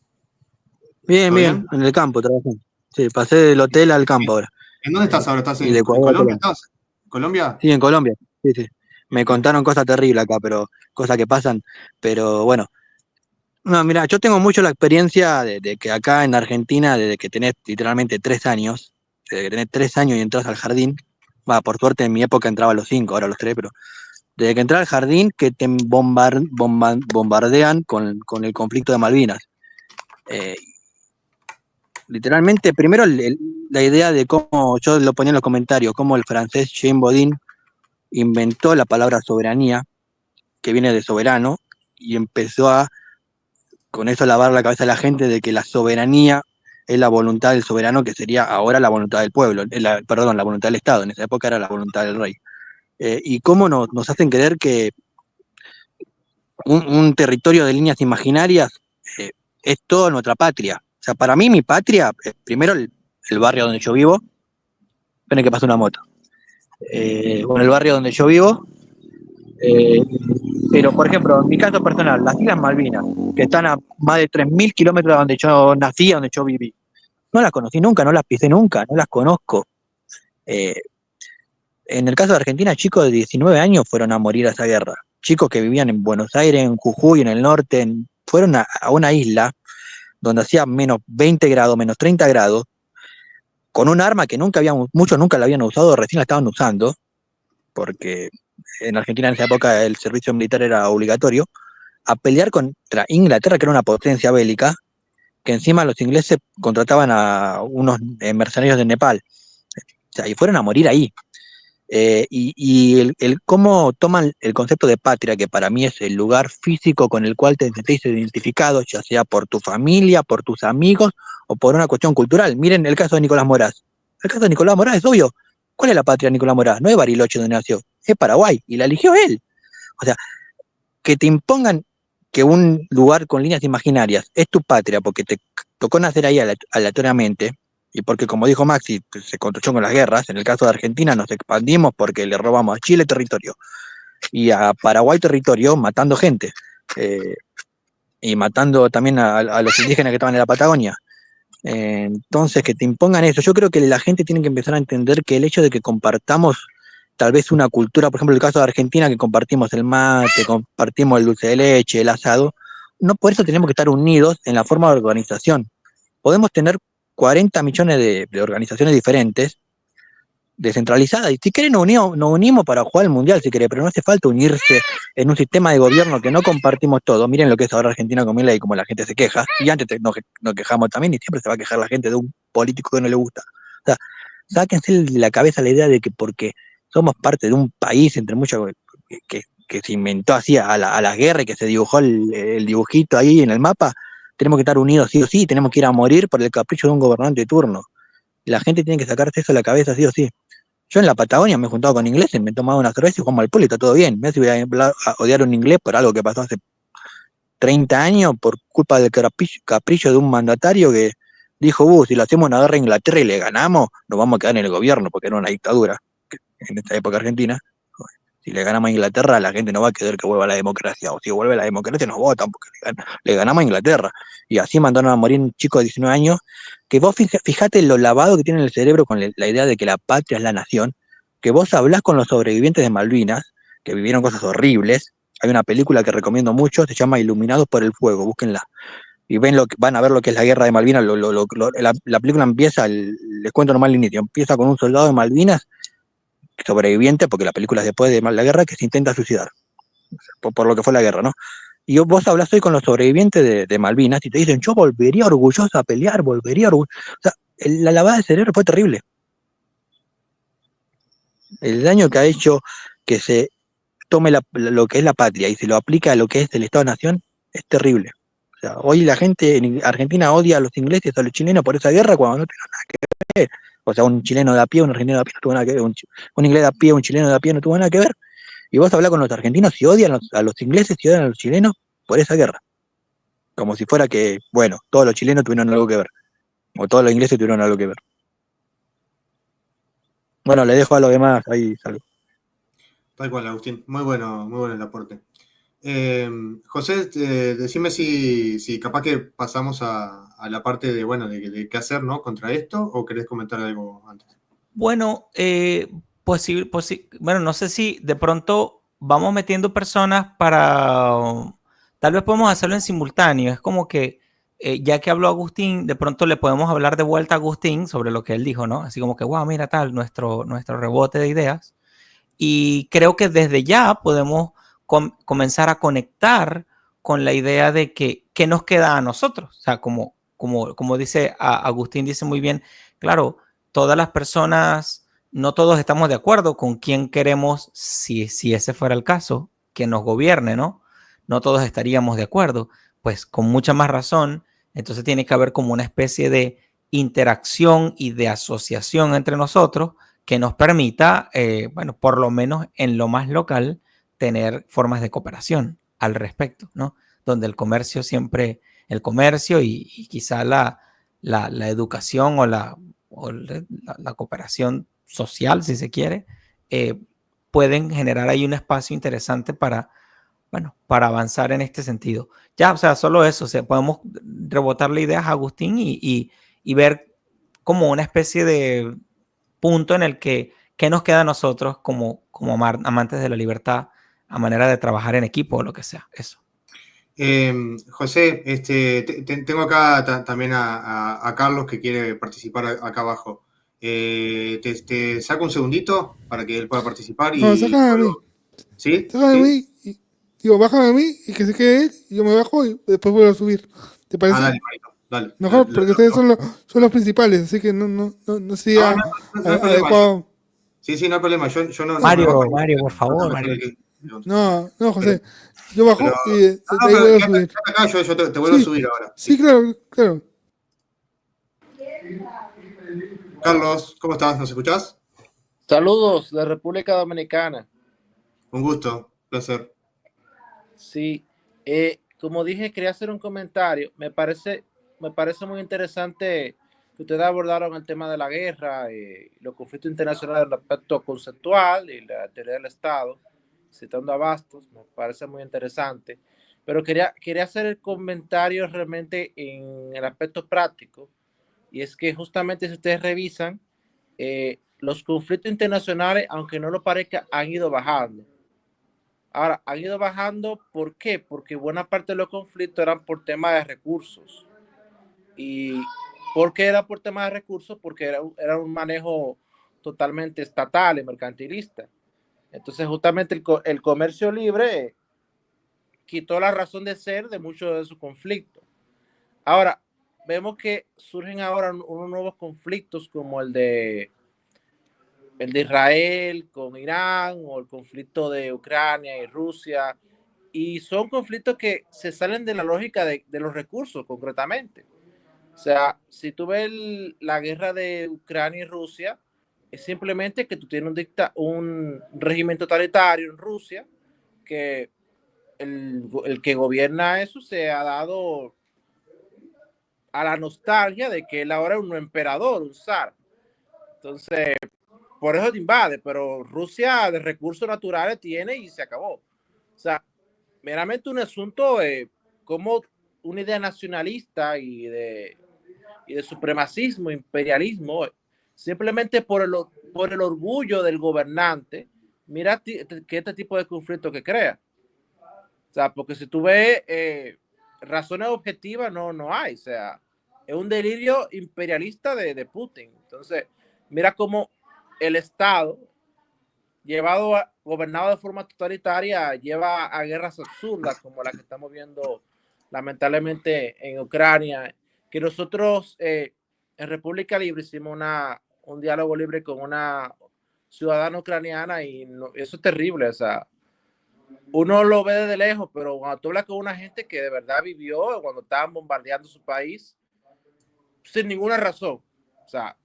Bien, en el campo trabajando. Sí, pasé del hotel al campo ahora. ¿En dónde estás ahora? ¿Estás Y en de Ecuador a Colombia? Colombia. ¿Estás? ¿Colombia? Sí, en Colombia. Sí, sí. Me contaron cosas terribles acá, pero cosas que pasan. Pero bueno. No, mira, yo tengo mucho la experiencia de que acá en Argentina, desde que tenés literalmente 3 años, desde que tenés 3 años y entras al jardín, por suerte en mi época entraba a los 5, ahora a los 3, pero desde que entras al jardín que te bombardean con el conflicto de Malvinas. Literalmente, primero la idea de cómo, yo lo ponía en los comentarios, cómo el francés Jean Bodin inventó la palabra soberanía, que viene de soberano, y empezó a con eso lavar la cabeza a la gente de que la soberanía es la voluntad del soberano, que sería ahora la voluntad del pueblo, perdón, la voluntad del Estado, en esa época era la voluntad del rey. Y cómo nos hacen creer que un territorio de líneas imaginarias es toda nuestra patria. O sea, para mí mi patria, primero el barrio donde yo vivo, esperen que pasa una moto. Bueno, el barrio donde yo vivo, pero por ejemplo, en mi caso personal, las Islas Malvinas, que están a más de 3.000 kilómetros de donde yo nací, donde yo viví, no las conocí nunca, no las pisé nunca, no las conozco. En el caso de Argentina, chicos de 19 años fueron a morir a esa guerra. Chicos que vivían en Buenos Aires, en Jujuy, en el norte, fueron a una isla donde hacía menos 20 grados, menos 30 grados, con un arma que muchos nunca la habían usado, recién la estaban usando, porque en Argentina en esa época el servicio militar era obligatorio, a pelear contra Inglaterra, que era una potencia bélica, que encima los ingleses contrataban a unos mercenarios de Nepal. O sea, y fueron a morir ahí. Y el cómo toman el concepto de patria, que para mí es el lugar físico con el cual te sentís identificado, ya sea por tu familia, por tus amigos o por una cuestión cultural. Miren el caso de Nicolás Moraz. El caso de Nicolás Moraz es obvio. ¿Cuál es la patria de Nicolás Moraz? No es Bariloche donde nació, es Paraguay, y la eligió él. O sea, que te impongan que un lugar con líneas imaginarias es tu patria porque te tocó nacer ahí aleatoriamente, y porque, como dijo Maxi, se construyó con las guerras. En el caso de Argentina nos expandimos porque le robamos a Chile territorio y a Paraguay territorio, matando gente, y matando también a los indígenas que estaban en la Patagonia. Entonces, que te impongan eso, yo creo que la gente tiene que empezar a entender que el hecho de que compartamos tal vez una cultura, por ejemplo el caso de Argentina, que compartimos el mate, compartimos el dulce de leche, el asado, no por eso tenemos que estar unidos en la forma de organización. Podemos tener 40 millones de organizaciones diferentes, descentralizadas, y si quieren nos unimos para jugar el mundial, si quieren, pero no hace falta unirse en un sistema de gobierno que no compartimos todo. Miren lo que es ahora Argentina con Milei y cómo la gente se queja, y antes nos quejamos también, y siempre se va a quejar la gente de un político que no le gusta. O sea, sáquense de la cabeza la idea de que porque somos parte de un país, entre muchas, que se inventó así a la guerra y que se dibujó el dibujito ahí en el mapa, tenemos que estar unidos sí o sí, tenemos que ir a morir por el capricho de un gobernante de turno. La gente tiene que sacarse eso de la cabeza sí o sí. Yo en la Patagonia me he juntado con ingleses, me he tomado una cerveza y jugamos al polo y está todo bien. Me voy a odiar un inglés por algo que pasó hace 30 años por culpa del capricho de un mandatario que dijo, si le hacemos una guerra a Inglaterra y le ganamos, nos vamos a quedar en el gobierno porque era una dictadura en esta época argentina. Si le ganamos a Inglaterra, la gente no va a querer que vuelva la democracia, o si vuelve la democracia nos votan porque le ganamos a Inglaterra. Y así mandaron a morir un chico de 19 años, que vos fijate lo lavado que tiene en el cerebro con la idea de que la patria es la nación, que vos hablás con los sobrevivientes de Malvinas, que vivieron cosas horribles. Hay una película que recomiendo mucho, se llama Iluminados por el Fuego, búsquenla. Y van a ver lo que es la guerra de Malvinas. La película empieza, les cuento nomás el inicio, empieza con un soldado de Malvinas, sobreviviente, porque la película es después de la guerra, que se intenta suicidar, por lo que fue la guerra, ¿no? Y vos hablas hoy con los sobrevivientes de Malvinas y te dicen, yo volvería orgulloso a pelear, volvería orgulloso. O sea, la lavada de cerebro fue terrible. El daño que ha hecho que se tome lo que es la patria y se lo aplica a lo que es el Estado-Nación es terrible. O sea, hoy la gente en Argentina odia a los ingleses, a los chilenos por esa guerra cuando no tiene nada que ver. O sea, un chileno de a pie, un argentino de a pie no tuvo nada que ver, un inglés de a pie, un chileno de a pie no tuvo nada que ver. Y vos hablás con los argentinos y odian a los ingleses y odian a los chilenos por esa guerra. Como si fuera que, bueno, todos los chilenos tuvieron algo que ver. O todos los ingleses tuvieron algo que ver. Bueno, le dejo a los demás ahí salgo. Tal cual, Agustín. Muy bueno el aporte. José, decime si capaz que pasamos a la parte de qué hacer, ¿no? Contra esto, o querés comentar algo antes. Bueno, bueno, no sé si de pronto vamos metiendo personas tal vez podemos hacerlo en simultáneo. Es como que, ya que habló Agustín, de pronto le podemos hablar de vuelta a Agustín sobre lo que él dijo, ¿no? Así como que, wow, mira tal, nuestro rebote de ideas. Y creo que desde ya podemos comenzar a conectar con la idea de qué nos queda a nosotros. O sea, como dice Agustín, dice muy bien, claro, todas las personas, no todos estamos de acuerdo con quién queremos, si ese fuera el caso, que nos gobierne, ¿no? No todos estaríamos de acuerdo. Pues con mucha más razón, entonces tiene que haber como una especie de interacción y de asociación entre nosotros que nos permita, bueno, por lo menos en lo más local, tener formas de cooperación al respecto, ¿no? Donde el comercio y quizá la educación o la cooperación social, si se quiere, pueden generar ahí un espacio interesante para avanzar en este sentido. Ya, o sea, solo eso, o sea, podemos rebotarle ideas a Agustín y ver como una especie de punto en el que qué nos queda a nosotros como amantes de la libertad a manera de trabajar en equipo o lo que sea. Eso. José, tengo acá también a Carlos que quiere participar acá abajo. Te saco un segundito para que él pueda participar No, sácame a mí. ¿Sí? Sácame a ¿Sí? mí. Digo, bájame a mí y que se quede él. Y yo me bajo y después vuelvo a subir. ¿Te parece? Dale, Marito, dale. Mejor, porque ustedes son los principales, así que no sería No hay problema. adecuado. Sí, no hay problema. Yo no Mario, me bajo. Mario, por favor. Mario. No, José. Yo bajo Pero, y de ahí vuelvo a subir. Acá yo te vuelvo a Sí, subir ahora. sí, claro. Carlos, ¿cómo estás? ¿Nos escuchás? Saludos de República Dominicana. Un gusto, placer. Sí, como dije, quería hacer un comentario. Me parece muy interesante que ustedes abordaron el tema de la guerra, los conflictos internacionales en el aspecto conceptual y la teoría del Estado, citando a Bastos. Me parece muy interesante. Pero quería hacer el comentario realmente en el aspecto práctico, y es que justamente si ustedes revisan, los conflictos internacionales, aunque no lo parezca, han ido bajando. Ahora, han ido bajando, ¿por qué? Porque buena parte de los conflictos eran por temas de recursos. ¿Y por qué era por temas de recursos? Porque era un manejo totalmente estatal y mercantilista. Entonces, justamente el comercio libre quitó la razón de ser de muchos de esos conflictos. Ahora, vemos que surgen ahora unos nuevos conflictos como el de el de Israel con Irán o el conflicto de Ucrania y Rusia, y son conflictos que se salen de la lógica de los recursos concretamente. O sea, si tú ves la guerra de Ucrania y Rusia, es simplemente que tú tienes un régimen totalitario en Rusia, que el que gobierna eso se ha dado a la nostalgia de que él ahora es un emperador, un zar. Entonces, por eso te invade, pero Rusia de recursos naturales tiene y se acabó. O sea, meramente un asunto como una idea nacionalista y de supremacismo, imperialismo, simplemente por el orgullo del gobernante, mira que este tipo de conflicto que crea. O sea, porque si tú ves razones objetivas, no hay. O sea, es un delirio imperialista de Putin. Entonces, mira cómo el Estado, gobernado de forma totalitaria, lleva a guerras absurdas como la que estamos viendo lamentablemente en Ucrania, que nosotros en República Libre hicimos un diálogo libre con una ciudadana ucraniana y eso es terrible. O sea, uno lo ve desde lejos, pero cuando tú hablas con una gente que de verdad vivió cuando estaban bombardeando su país sin ninguna razón, o sea,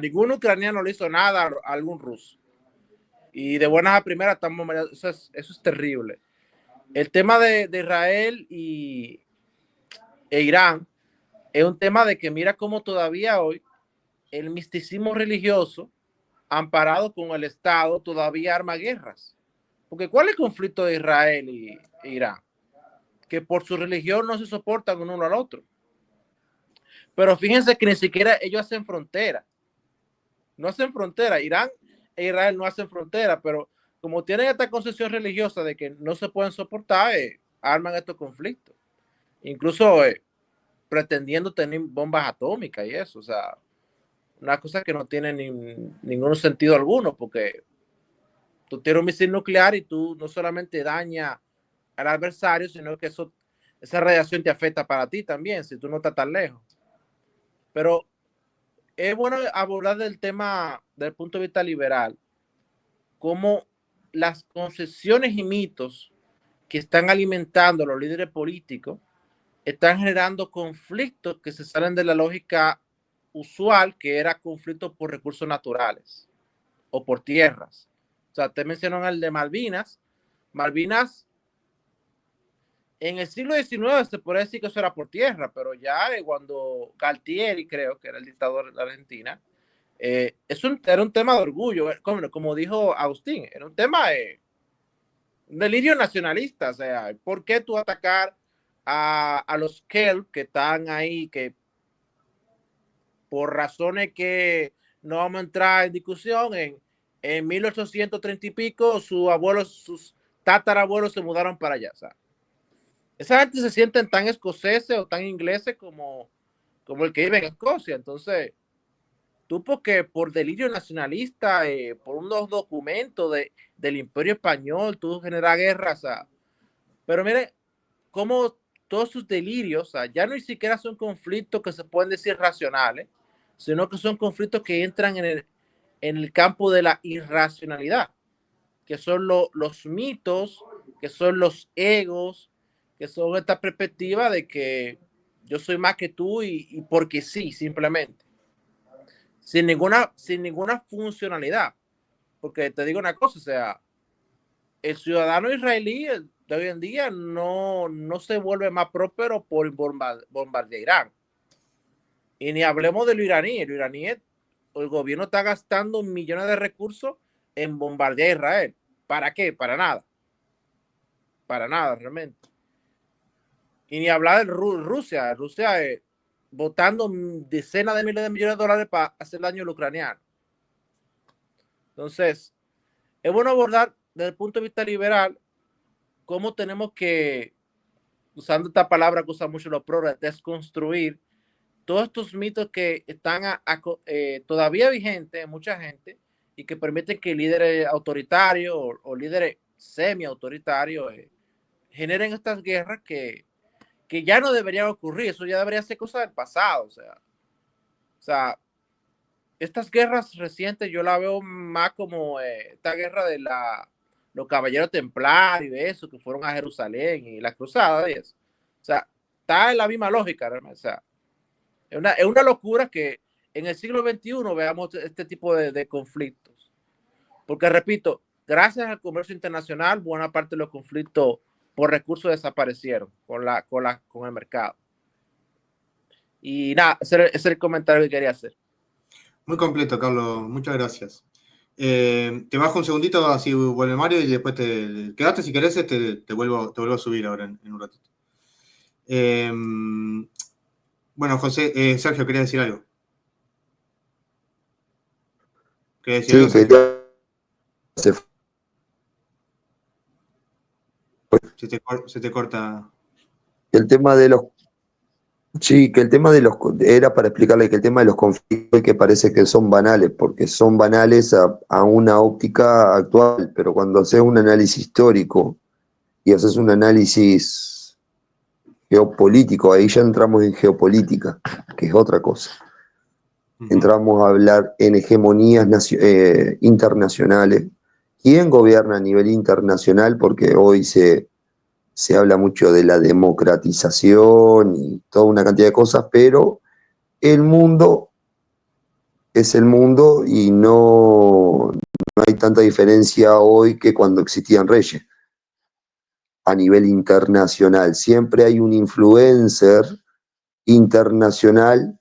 ningún ucraniano le hizo nada a algún ruso. Y de buenas a primeras estamos, eso es terrible. El tema de Israel e Irán es un tema de que mira cómo todavía hoy el misticismo religioso, amparado con el Estado, todavía arma guerras. Porque ¿cuál es el conflicto de Israel e Irán? Que por su religión no se soportan uno al otro. Pero fíjense que ni siquiera ellos hacen frontera. No hacen frontera. Irán e Israel no hacen frontera, pero como tienen esta concepción religiosa de que no se pueden soportar, arman estos conflictos. Incluso pretendiendo tener bombas atómicas y eso. O sea, una cosa que no tiene ningún sentido alguno, porque tú tienes un misil nuclear y tú no solamente dañas al adversario, sino que esa radiación te afecta para ti también, si tú no estás tan lejos. Pero es bueno abordar del tema desde el punto de vista liberal, cómo las concesiones y mitos que están alimentando a los líderes políticos están generando conflictos que se salen de la lógica usual, que era conflictos por recursos naturales o por tierras. O sea, te mencionan el de Malvinas. Malvinas en el siglo XIX se puede decir que eso era por tierra, pero ya cuando Galtieri, creo que era el dictador de Argentina, era un tema de orgullo, como dijo Agustín, era un tema un delirio nacionalista. O sea, ¿por qué tú atacar a los Kell que están ahí, que por razones que no vamos a entrar en discusión, en 1830 y pico, sus tatarabuelos se mudaron para allá? O sea, esa gente se sienten tan escoceses o tan ingleses como el que vive en Escocia. Entonces, tú porque por delirio nacionalista, por unos documentos del Imperio Español, tú generas guerras. O sea, pero mire cómo todos sus delirios, o sea, ya no ni siquiera son conflictos que se pueden decir racionales, sino que son conflictos que entran en el campo de la irracionalidad, que son los mitos, que son los egos, que son esta perspectiva de que yo soy más que tú y porque sí, simplemente. Sin ninguna funcionalidad. Porque te digo una cosa, o sea, el ciudadano israelí de hoy en día no se vuelve más próspero por bombardear Irán. Y ni hablemos de lo iraní. El gobierno está gastando millones de recursos en bombardear a Israel. ¿Para qué? Para nada. Para nada, realmente. Y ni hablar de Rusia. Rusia botando decenas de miles de millones de dólares para hacer daño al ucraniano. Entonces, es bueno abordar desde el punto de vista liberal cómo tenemos que, usando esta palabra que usan mucho los progres, desconstruir todos estos mitos que están todavía vigentes en mucha gente y que permiten que líderes autoritarios o líderes semi-autoritarios generen estas guerras que ya no deberían ocurrir. Eso ya debería ser cosa del pasado. O sea, estas guerras recientes yo la veo más como esta guerra de los caballeros templarios y eso, que fueron a Jerusalén y las cruzadas y eso. O sea, está en la misma lógica, realmente. O sea, es una locura que en el siglo XXI veamos este tipo de conflictos. Porque, repito, gracias al comercio internacional, buena parte de los conflictos por recursos desaparecieron con el mercado. Y nada, ese es el comentario que quería hacer. Muy completo, Carlos. Muchas gracias. Te bajo un segundito, así vuelve Mario y después quedate si querés, te vuelvo a subir ahora en un ratito. Bueno, José, Sergio, ¿querías decir algo? ¿Querías decir algo, Sergio? Se te corta. El tema de los Sí, que el tema de era para explicarle que el tema de los conflictos que parece que son banales, porque son banales a una óptica actual, pero cuando haces un análisis histórico y haces un análisis geopolítico, ahí ya entramos en geopolítica, que es otra cosa. Entramos a hablar en hegemonías internacionales. ¿Quién gobierna a nivel internacional? Porque hoy se habla mucho de la democratización y toda una cantidad de cosas, pero el mundo es el mundo y no hay tanta diferencia hoy que cuando existían reyes. A nivel internacional, siempre hay un influencer internacional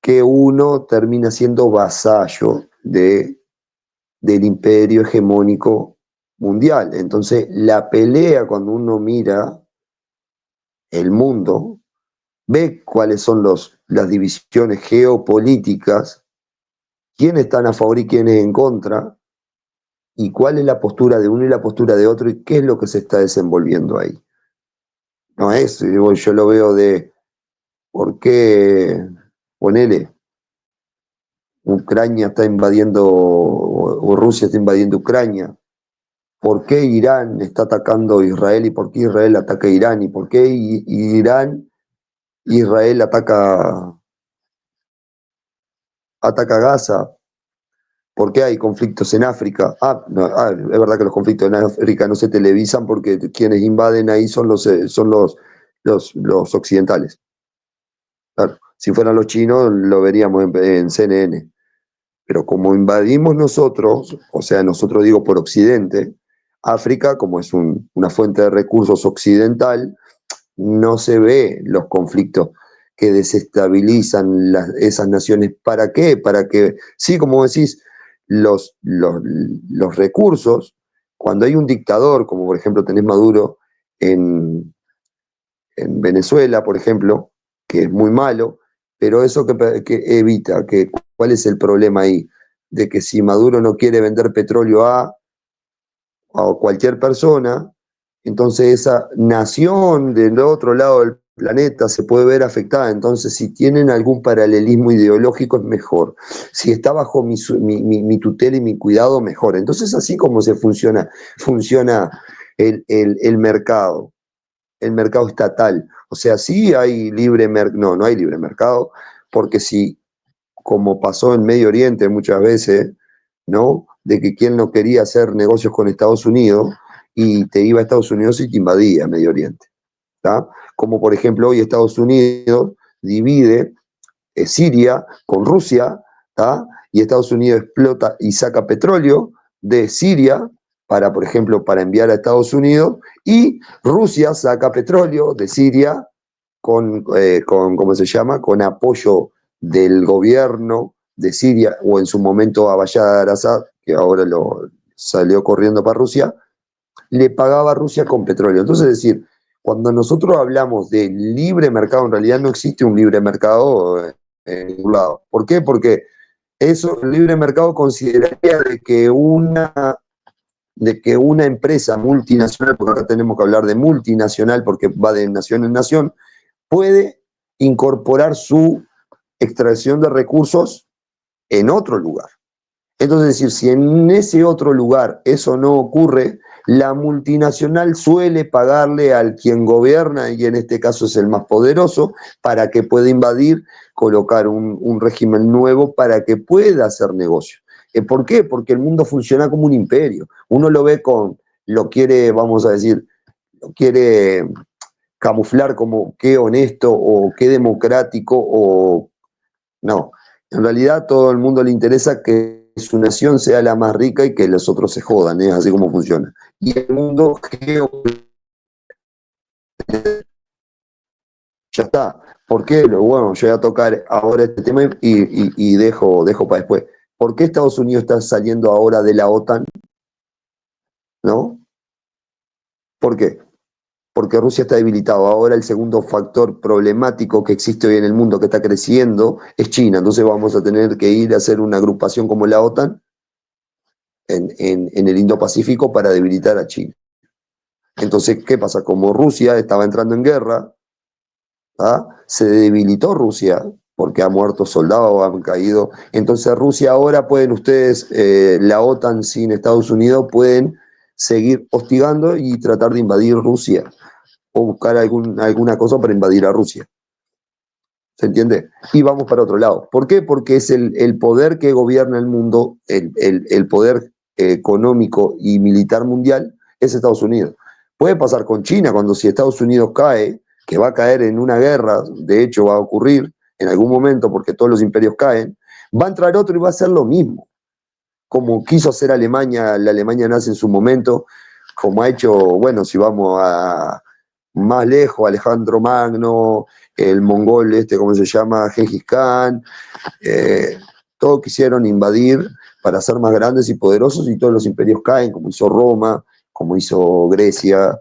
que uno termina siendo vasallo del imperio hegemónico mundial. Entonces, la pelea, cuando uno mira el mundo, ve cuáles son las divisiones geopolíticas, quiénes están a favor y quiénes en contra, y cuál es la postura de uno y la postura de otro, y qué es lo que se está desenvolviendo ahí. No es, yo lo veo de, ¿por qué, ponele, Ucrania está invadiendo, o Rusia está invadiendo Ucrania? ¿Por qué Irán está atacando a Israel y por qué Israel ataca a Irán? ¿Y por qué Israel ataca Gaza? ¿Por qué hay conflictos en África? Es verdad que los conflictos en África no se televisan porque quienes invaden ahí son los occidentales. Claro, si fueran los chinos lo veríamos en CNN. Pero como invadimos nosotros, o sea, nosotros digo por Occidente, África, como es una fuente de recursos occidental, no se ve los conflictos que desestabilizan esas naciones. ¿Para qué? Para que, sí, como decís, los recursos, cuando hay un dictador, como por ejemplo tenés Maduro en Venezuela, por ejemplo, que es muy malo, pero eso que evita, ¿cuál es el problema ahí? De que si Maduro no quiere vender petróleo a cualquier persona, entonces esa nación del otro lado del planeta se puede ver afectada. Entonces, si tienen algún paralelismo ideológico, es mejor. Si está bajo mi tutela y mi cuidado, mejor. Entonces, así como funciona el mercado estatal. O sea, sí hay libre mercado, no hay libre mercado, porque si, como pasó en Medio Oriente muchas veces, ¿no? De que quien no quería hacer negocios con Estados Unidos y te iba a Estados Unidos y te invadía Medio Oriente. ¿Tá? Como por ejemplo hoy Estados Unidos divide Siria con Rusia, ¿tá? Y Estados Unidos explota y saca petróleo de Siria para, por ejemplo, para enviar a Estados Unidos, y Rusia saca petróleo de Siria ¿cómo se llama? Con apoyo del gobierno de Siria, o en su momento a Bashar al-Assad, que ahora salió corriendo para Rusia, le pagaba a Rusia con petróleo. Entonces, es decir, cuando nosotros hablamos de libre mercado, en realidad no existe un libre mercado en ningún lado. ¿Por qué? Porque eso, el libre mercado consideraría de que una empresa multinacional, porque ahora tenemos que hablar de multinacional porque va de nación en nación, puede incorporar su extracción de recursos en otro lugar. Entonces, es decir, si en ese otro lugar eso no ocurre, La multinacional suele pagarle al quien gobierna, y en este caso es el más poderoso, para que pueda invadir, colocar un régimen nuevo para que pueda hacer negocio. ¿Por qué? Porque el mundo funciona como un imperio. Uno lo ve lo quiere, vamos a decir, lo quiere camuflar como qué honesto o qué democrático o no. En realidad todo el mundo le interesa que su nación sea la más rica y que los otros se jodan, es así como funciona. Y el mundo ya está. ¿Por qué? Bueno, yo voy a tocar ahora este tema y dejo para después. ¿Por qué Estados Unidos está saliendo ahora de la OTAN? ¿No? ¿Por qué? Porque Rusia está debilitado. Ahora el segundo factor problemático que existe hoy en el mundo que está creciendo es China. Entonces vamos a tener que ir a hacer una agrupación como la OTAN en el Indo-Pacífico para debilitar a China. Entonces, ¿qué pasa? Como Rusia estaba entrando en guerra, ¿ah? Se debilitó Rusia porque ha muerto soldados, han caído. Entonces Rusia ahora pueden ustedes, la OTAN sin Estados Unidos, pueden seguir hostigando y tratar de invadir Rusia o buscar alguna cosa para invadir a Rusia. ¿Se entiende? Y vamos para otro lado. ¿Por qué? Porque es el poder que gobierna el mundo, el poder económico y militar mundial, es Estados Unidos. Puede pasar con China, cuando si Estados Unidos cae, que va a caer en una guerra, de hecho va a ocurrir en algún momento porque todos los imperios caen, va a entrar otro y va a hacer lo mismo. Como quiso hacer Alemania, la Alemania nazi en su momento, como ha hecho, bueno, si vamos a más lejos, Alejandro Magno, el mongol ¿cómo se llama? Gengis Khan, todos quisieron invadir para ser más grandes y poderosos y todos los imperios caen, como hizo Roma, como hizo Grecia.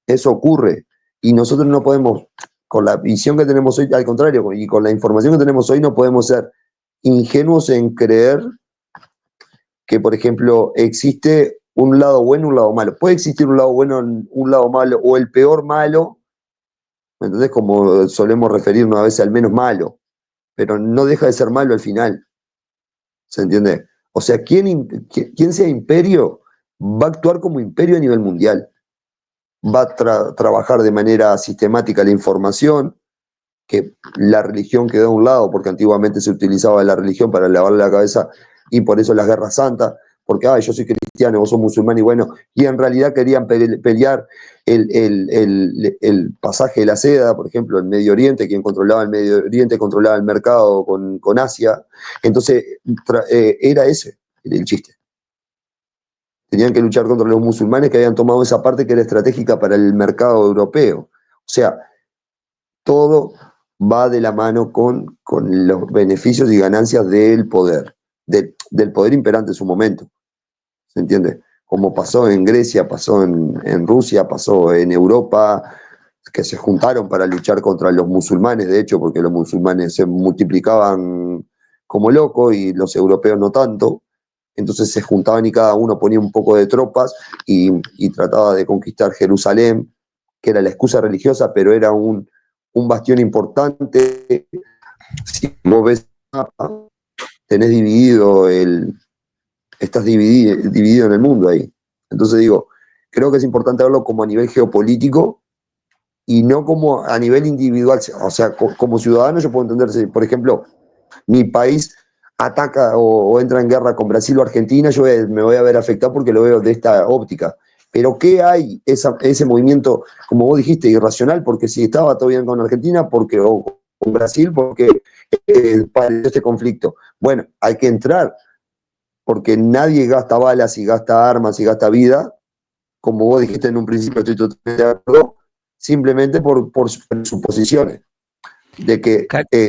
Eso ocurre y nosotros no podemos, con la visión que tenemos hoy, al contrario, y con la información que tenemos hoy, no podemos ser ingenuos en creer que, por ejemplo, existe un lado bueno y un lado malo. Puede existir un lado bueno, un lado malo, o el peor malo, ¿me entendés? Como solemos referirnos a veces al menos malo, pero no deja de ser malo al final, ¿se entiende? O sea, quien sea imperio va a actuar como imperio a nivel mundial, va a trabajar de manera sistemática la información, que la religión quedó a un lado, porque antiguamente se utilizaba la religión para lavarle la cabeza, y por eso las guerras santas, porque yo soy cristiano, vos sos musulmán, y bueno, y en realidad querían pelear el pasaje de la seda, por ejemplo, en Medio Oriente, quien controlaba el Medio Oriente controlaba el mercado con Asia, entonces era ese el chiste. Tenían que luchar contra los musulmanes que habían tomado esa parte que era estratégica para el mercado europeo. O sea, todo va de la mano con los beneficios y ganancias del poder, del poder imperante en su momento. ¿Se entiende? Como pasó en Grecia, pasó en Rusia, pasó en Europa, que se juntaron para luchar contra los musulmanes, de hecho, porque los musulmanes se multiplicaban como locos y los europeos no tanto. Entonces se juntaban y cada uno ponía un poco de tropas y trataba de conquistar Jerusalén, que era la excusa religiosa, pero era un bastión importante. Si vos ves, tenés estás dividido en el mundo ahí. Entonces digo, creo que es importante verlo como a nivel geopolítico y no como a nivel individual. O sea, como ciudadano yo puedo entender, por ejemplo, mi país ataca o entra en guerra con Brasil o Argentina, yo me voy a ver afectado porque lo veo de esta óptica. Pero ¿qué hay ese movimiento, como vos dijiste, irracional? Porque si estaba todo bien con Argentina, o con Brasil, porque pareció este conflicto. Bueno, hay que entrar, porque nadie gasta balas y gasta armas y gasta vida, como vos dijiste en un principio, estoy totalmente de acuerdo, simplemente por suposiciones de que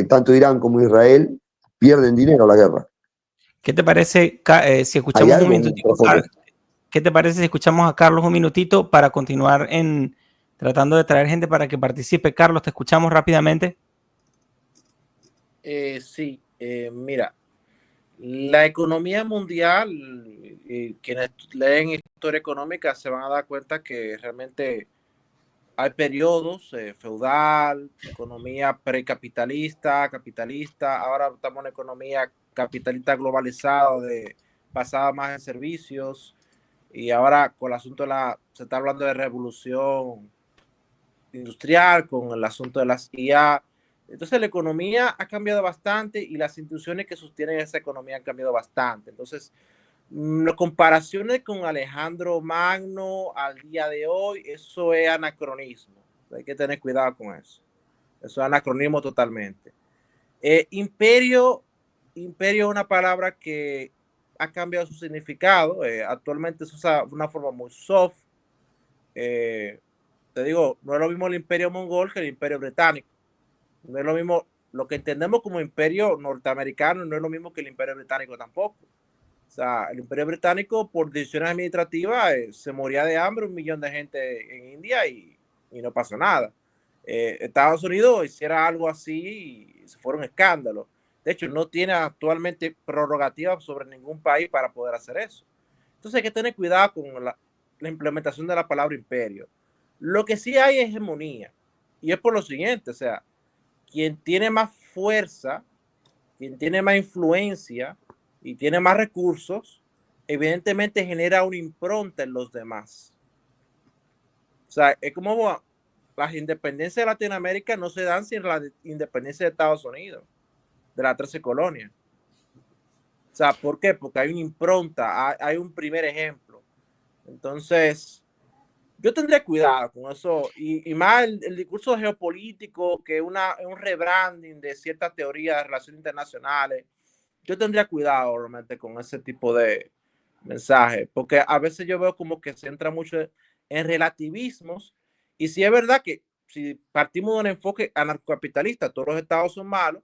tanto Irán como Israel pierden dinero a la guerra. ¿Qué te parece si Hay escuchamos un algo minutito? ¿Qué te parece si escuchamos a Carlos un minutito para continuar tratando de traer gente para que participe? Carlos, te escuchamos rápidamente. Sí, mira, la economía mundial, quienes leen historia económica se van a dar cuenta que realmente hay periodos, feudal, economía precapitalista, capitalista, ahora estamos en economía capitalista globalizada, basada más en servicios. y ahora con el asunto se está hablando de revolución industrial, con el asunto de las IA. Entonces la economía ha cambiado bastante y las instituciones que sostienen esa economía han cambiado bastante. Entonces, las comparaciones con Alejandro Magno al día de hoy, eso es anacronismo. Hay que tener cuidado con eso. Eso es anacronismo totalmente. Imperio es una palabra que ha cambiado su significado. Actualmente se usa de una forma muy soft. Te digo, no es lo mismo el imperio mongol que el imperio británico. No es lo mismo, lo que entendemos como imperio norteamericano no es lo mismo que el imperio británico tampoco. O sea, el imperio británico por decisiones administrativas se moría de hambre 1 millón de gente en India y no pasó nada. Estados Unidos hiciera algo así y se fuera un escándalo. De hecho, no tiene actualmente prerrogativas sobre ningún país para poder hacer eso. Entonces hay que tener cuidado con la implementación de la palabra imperio. Lo que sí hay es hegemonía. Y es por lo siguiente, o sea, quien tiene más fuerza, quien tiene más influencia y tiene más recursos, evidentemente genera una impronta en los demás. O sea, es como las independencias de Latinoamérica no se dan sin la independencia de Estados Unidos, de las 13 colonias. O sea, ¿por qué? Porque hay una impronta, hay un primer ejemplo. Entonces, yo tendría cuidado con eso, y más el discurso geopolítico, que es un rebranding de ciertas teorías de relaciones internacionales. Yo tendría cuidado realmente con ese tipo de mensajes, porque a veces yo veo como que se entra mucho en relativismos, y si es verdad que si partimos de un enfoque anarcocapitalista, todos los estados son malos,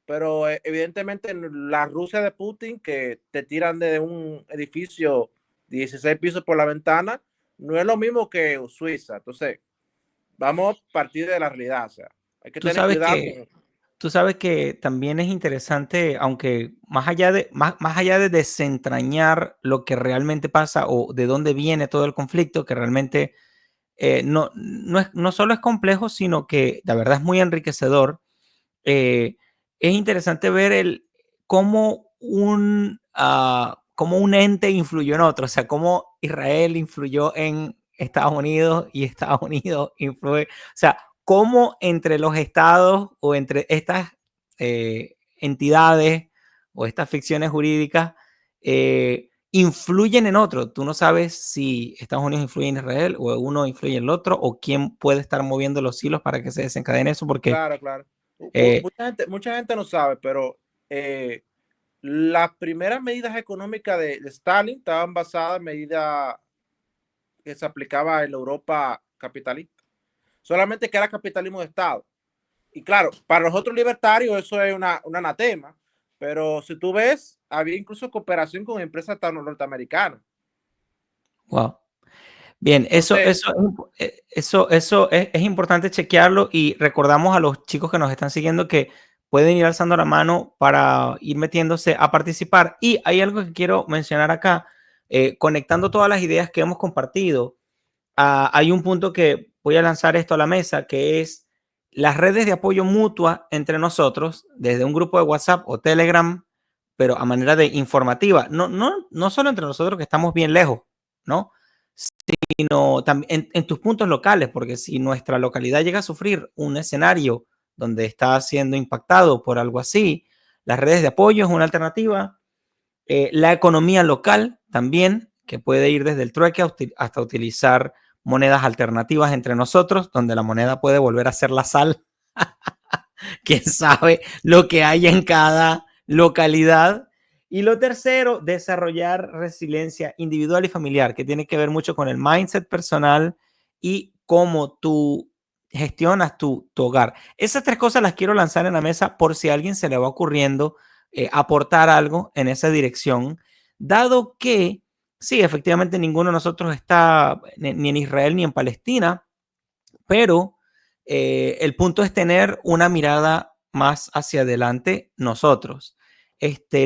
pero evidentemente en la Rusia de Putin, que te tiran de un edificio 16 pisos por la ventana, no es lo mismo que Suiza. Entonces, vamos a partir de la realidad. O sea, hay que Tú tener sabes cuidado que, tú sabes que también es interesante, aunque más allá de desentrañar lo que realmente pasa o de dónde viene todo el conflicto, que realmente no solo es complejo, sino que la verdad es muy enriquecedor. eh, es interesante ver cómo un ente influyó en otro, o sea, cómo Israel influyó en Estados Unidos y Estados Unidos influye, o sea, cómo entre los estados o entre estas entidades o estas ficciones jurídicas influyen en otro. Tú no sabes si Estados Unidos influye en Israel o uno influye en el otro o quién puede estar moviendo los hilos para que se desencadene eso, porque claro, claro. eh, Mucha gente no sabe, pero las primeras medidas económicas de Stalin estaban basadas en medidas que se aplicaba en la Europa capitalista. Solamente que era capitalismo de Estado. Y claro, para nosotros libertarios eso es un anatema, pero si tú ves, había incluso cooperación con empresas norteamericanas. wow. Bien, Entonces, eso es importante chequearlo y recordamos a los chicos que nos están siguiendo que pueden ir alzando la mano para ir metiéndose a participar. Y hay algo que quiero mencionar acá, conectando todas las ideas que hemos compartido. Hay un punto que voy a lanzar esto a la mesa, que es las redes de apoyo mutua entre nosotros, desde un grupo de WhatsApp o Telegram, pero a manera de informativa, no solo entre nosotros que estamos bien lejos, ¿no? Sino también en tus puntos locales, porque si nuestra localidad llega a sufrir un escenario donde está siendo impactado por algo así, las redes de apoyo es una alternativa. La economía local también, que puede ir desde el trueque hasta utilizar monedas alternativas entre nosotros, donde la moneda puede volver a ser la sal. Quién sabe lo que hay en cada localidad. Y lo tercero, desarrollar resiliencia individual y familiar, que tiene que ver mucho con el mindset personal y cómo tú gestionas tu hogar. Esas 3 cosas las quiero lanzar en la mesa por si a alguien se le va ocurriendo aportar algo en esa dirección, dado que, sí, efectivamente ninguno de nosotros está ni en Israel ni en Palestina, pero el punto es tener una mirada más hacia adelante nosotros.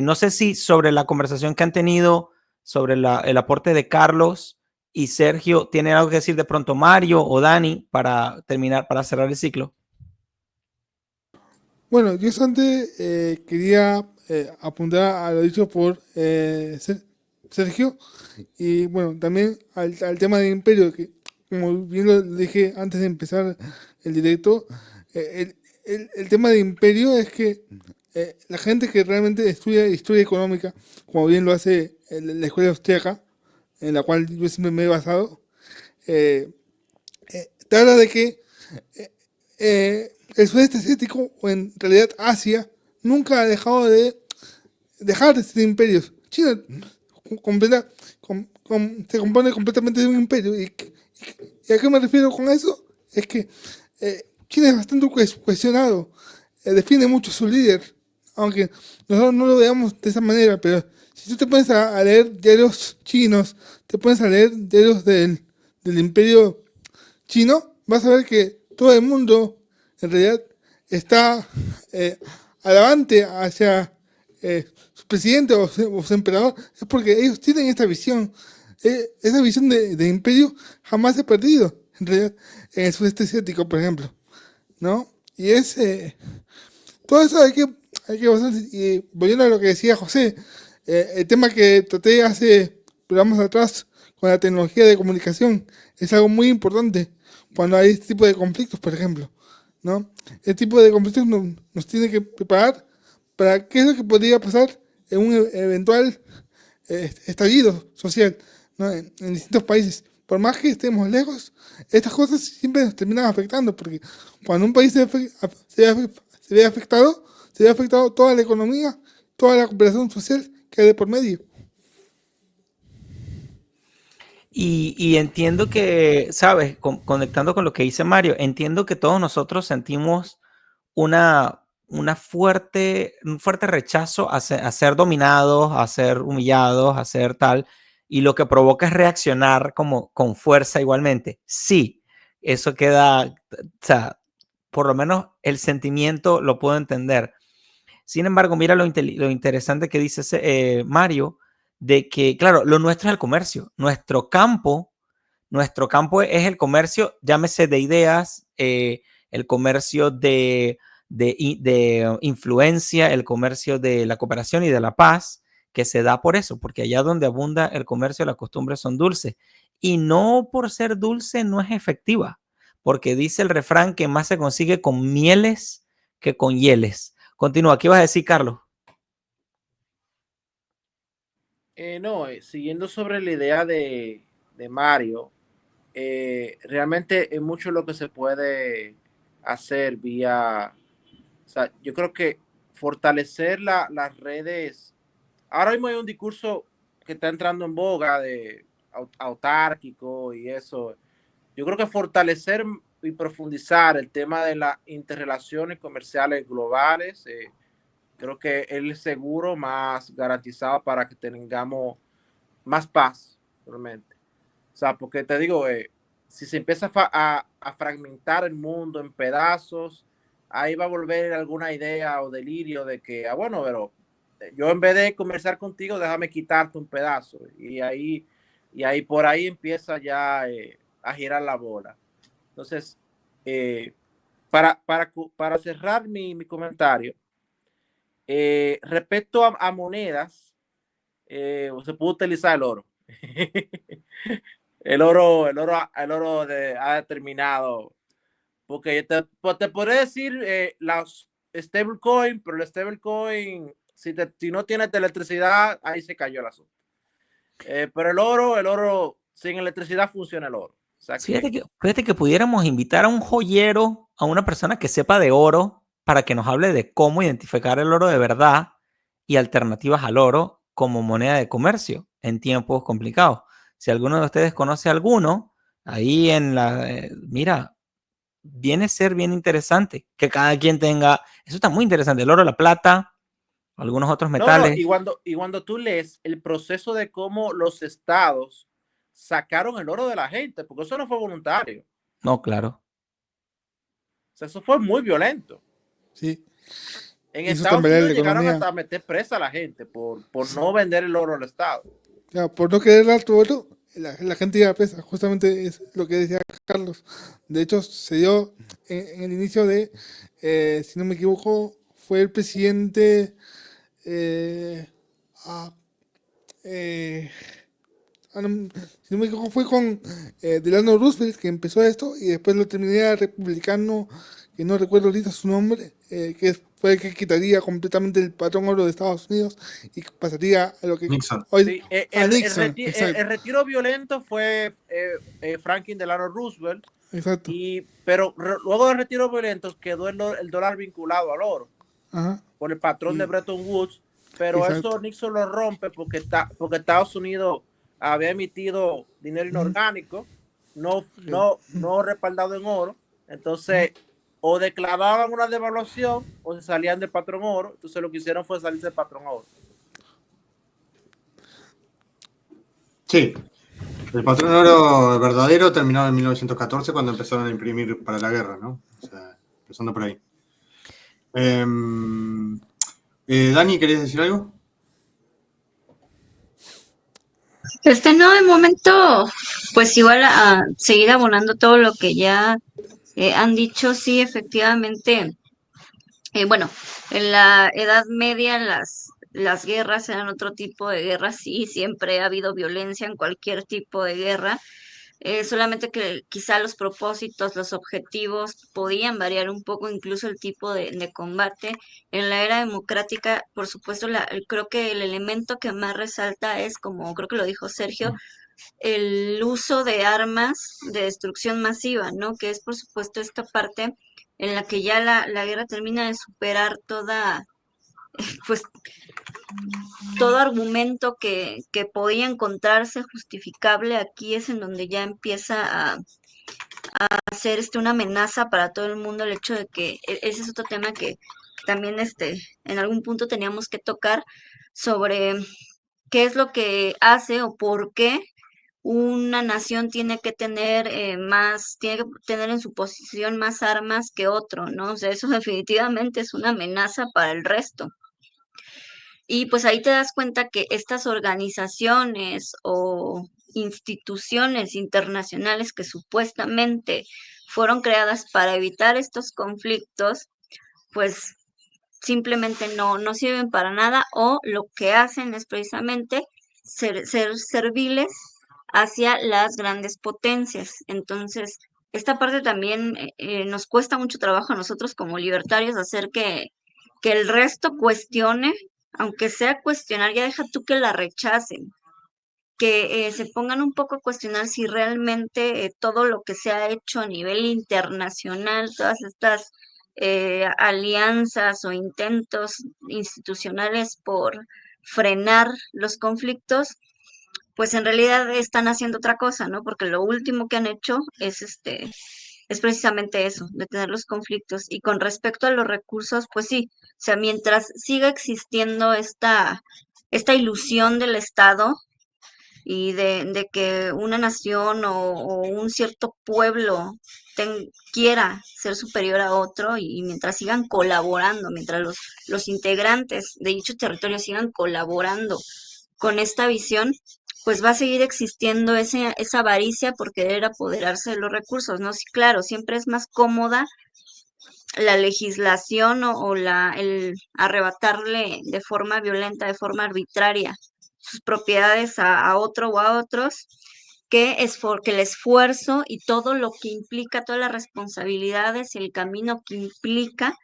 No sé si sobre la conversación que han tenido sobre el aporte de Carlos y Sergio, ¿tienen algo que decir de pronto Mario o Dani para terminar, para cerrar el ciclo? Bueno, yo solamente quería apuntar a lo dicho por Sergio. Y bueno, también al tema del imperio, que como bien lo dije antes de empezar el directo, el tema del imperio es que la gente que realmente estudia historia económica, como bien lo hace la escuela austríaca, en la cual yo siempre me he basado, eh, te habla de que el sudeste asiático, o en realidad Asia, nunca ha dejado de dejar de ser imperios. China completa, se compone completamente de un imperio. ¿Y a qué me refiero con eso? Es que China es bastante cuestionado, defiende mucho su líder, aunque nosotros no lo veamos de esa manera, pero si tú te pones a leer diarios chinos, te pones a leer diarios del imperio chino, vas a ver que todo el mundo en realidad está adelante hacia su presidente o su emperador, es porque ellos tienen esta visión. Esa visión de imperio jamás se ha perdido, en realidad, en el sudeste asiático, por ejemplo, ¿no? Y todo eso hay que basarse. Y volviendo a lo que decía José, el tema que traté hace programas atrás con la tecnología de comunicación es algo muy importante cuando hay este tipo de conflictos, por ejemplo, ¿no? Este tipo de conflictos nos tiene que preparar para qué es lo que podría pasar en un eventual estallido social, ¿no? En distintos países. Por más que estemos lejos, estas cosas siempre nos terminan afectando, porque cuando un país se ve afectado, se ve afectado toda la economía, toda la cooperación social que hay de por medio. Y entiendo que, ¿sabes? Conectando con lo que dice Mario, entiendo que todos nosotros sentimos un fuerte rechazo a ser dominados, a ser humillados, a ser tal, y lo que provoca es reaccionar como con fuerza igualmente. Sí, eso queda, o sea, por lo menos el sentimiento lo puedo entender. Sin embargo, mira lo interesante que dice Mario, de que, claro, lo nuestro es el comercio. Nuestro campo es el comercio, llámese de ideas, el comercio de influencia, el comercio de la cooperación y de la paz, que se da por eso, porque allá donde abunda el comercio, las costumbres son dulces. Y no por ser dulce no es efectiva, porque dice el refrán que más se consigue con mieles que con hieles. Continúa, ¿qué vas a decir, Carlos? No, siguiendo sobre la idea de Mario, realmente es mucho lo que se puede hacer vía, o sea, yo creo que fortalecer las redes. Ahora mismo hay un discurso que está entrando en boga de autárquico y eso. Yo creo que fortalecer y profundizar el tema de las interrelaciones comerciales globales, creo que es el seguro más garantizado para que tengamos más paz, realmente. O sea, porque te digo, si se empieza a fragmentar el mundo en pedazos, ahí va a volver alguna idea o delirio de que, bueno, pero yo en vez de conversar contigo, déjame quitarte un pedazo. Y ahí por ahí empieza ya a girar la bola. Entonces, eh, para cerrar mi comentario, respecto a monedas, se puede utilizar el oro. Ha determinado, porque te podré decir las stablecoin, pero el stablecoin, si no tienes electricidad, ahí se cayó el asunto. Pero el oro, sin electricidad funciona el oro. O sea Fíjate que pudiéramos invitar a un joyero, a una persona que sepa de oro, para que nos hable de cómo identificar el oro de verdad y alternativas al oro como moneda de comercio en tiempos complicados. Si alguno de ustedes conoce alguno, ahí mira, viene a ser bien interesante que cada quien tenga, eso está muy interesante, el oro, la plata, algunos otros metales. y cuando tú lees el proceso de cómo los estados sacaron el oro de la gente, porque eso no fue voluntario. No, claro. O sea, eso fue muy violento. Sí. En Hizo Estados tambalear Unidos la llegaron economía. hasta a meter presa a la gente por no vender el oro al Estado. Claro, por no querer dar tu voto, la gente iba presa. Justamente es lo que decía Carlos. De hecho, se dio en el inicio si no me equivoco, fue el presidente. Ah, si no me equivoco, fue con Delano Roosevelt que empezó esto y después lo terminaría republicano, que no recuerdo ahorita su nombre, que fue el que quitaría completamente el patrón oro de Estados Unidos y pasaría a lo que Nixon. hoy Sí, a Nixon. el retiro violento fue Franklin Delano Roosevelt, Exacto. pero luego del retiro violento quedó el dólar vinculado al oro Ajá. por el patrón de Bretton Woods, pero Exacto. eso Nixon lo rompe porque Estados Unidos había emitido dinero inorgánico, no respaldado en oro, entonces o declaraban una devaluación o se salían del patrón oro, entonces lo que hicieron fue salirse del patrón oro. Sí, el patrón oro verdadero terminó en 1914 cuando empezaron a imprimir para la guerra, ¿no? O sea, empezando por ahí. Dani, ¿querías decir algo? No, de momento, pues igual a seguir abonando todo lo que ya han dicho, sí, efectivamente. Bueno, en la Edad Media las guerras eran otro tipo de guerras, sí, siempre ha habido violencia en cualquier tipo de guerra, solamente que quizá los propósitos, los objetivos podían variar un poco, incluso el tipo de combate. En la era democrática, por supuesto, creo que el elemento que más resalta es, como creo que lo dijo Sergio, el uso de armas de destrucción masiva, ¿no? Que es, por supuesto, esta parte en la que ya la guerra termina de superar pues, todo argumento que podía encontrarse justificable. Aquí es en donde ya empieza a hacer una amenaza para todo el mundo, el hecho de que ese es otro tema que también en algún punto teníamos que tocar sobre qué es lo que hace o por qué una nación tiene que tener tiene que tener en su posición más armas que otro, ¿no? O sea, eso definitivamente es una amenaza para el resto. Y pues ahí te das cuenta que estas organizaciones o instituciones internacionales que supuestamente fueron creadas para evitar estos conflictos, pues simplemente no sirven para nada, o lo que hacen es precisamente ser serviles hacia las grandes potencias. Entonces, esta parte también nos cuesta mucho trabajo a nosotros como libertarios hacer que el resto cuestione, aunque sea cuestionar, ya deja tú que la rechacen, que se pongan un poco a cuestionar si realmente todo lo que se ha hecho a nivel internacional, todas estas alianzas o intentos institucionales por frenar los conflictos, pues en realidad están haciendo otra cosa, ¿no? Porque lo último que han hecho es precisamente eso, detener los conflictos. Y con respecto a los recursos, pues sí, o sea, mientras siga existiendo esta ilusión del Estado y de que una nación o un cierto pueblo quiera ser superior a otro, y mientras sigan colaborando, mientras los integrantes de dicho territorio sigan colaborando con esta visión, pues va a seguir existiendo esa avaricia por querer apoderarse de los recursos, ¿no? Sí, claro, siempre es más cómoda la legislación o el arrebatarle de forma violenta, de forma arbitraria, sus propiedades a otro o a otros, que es porque el esfuerzo y todo lo que implica, todas las responsabilidades y el camino que implica,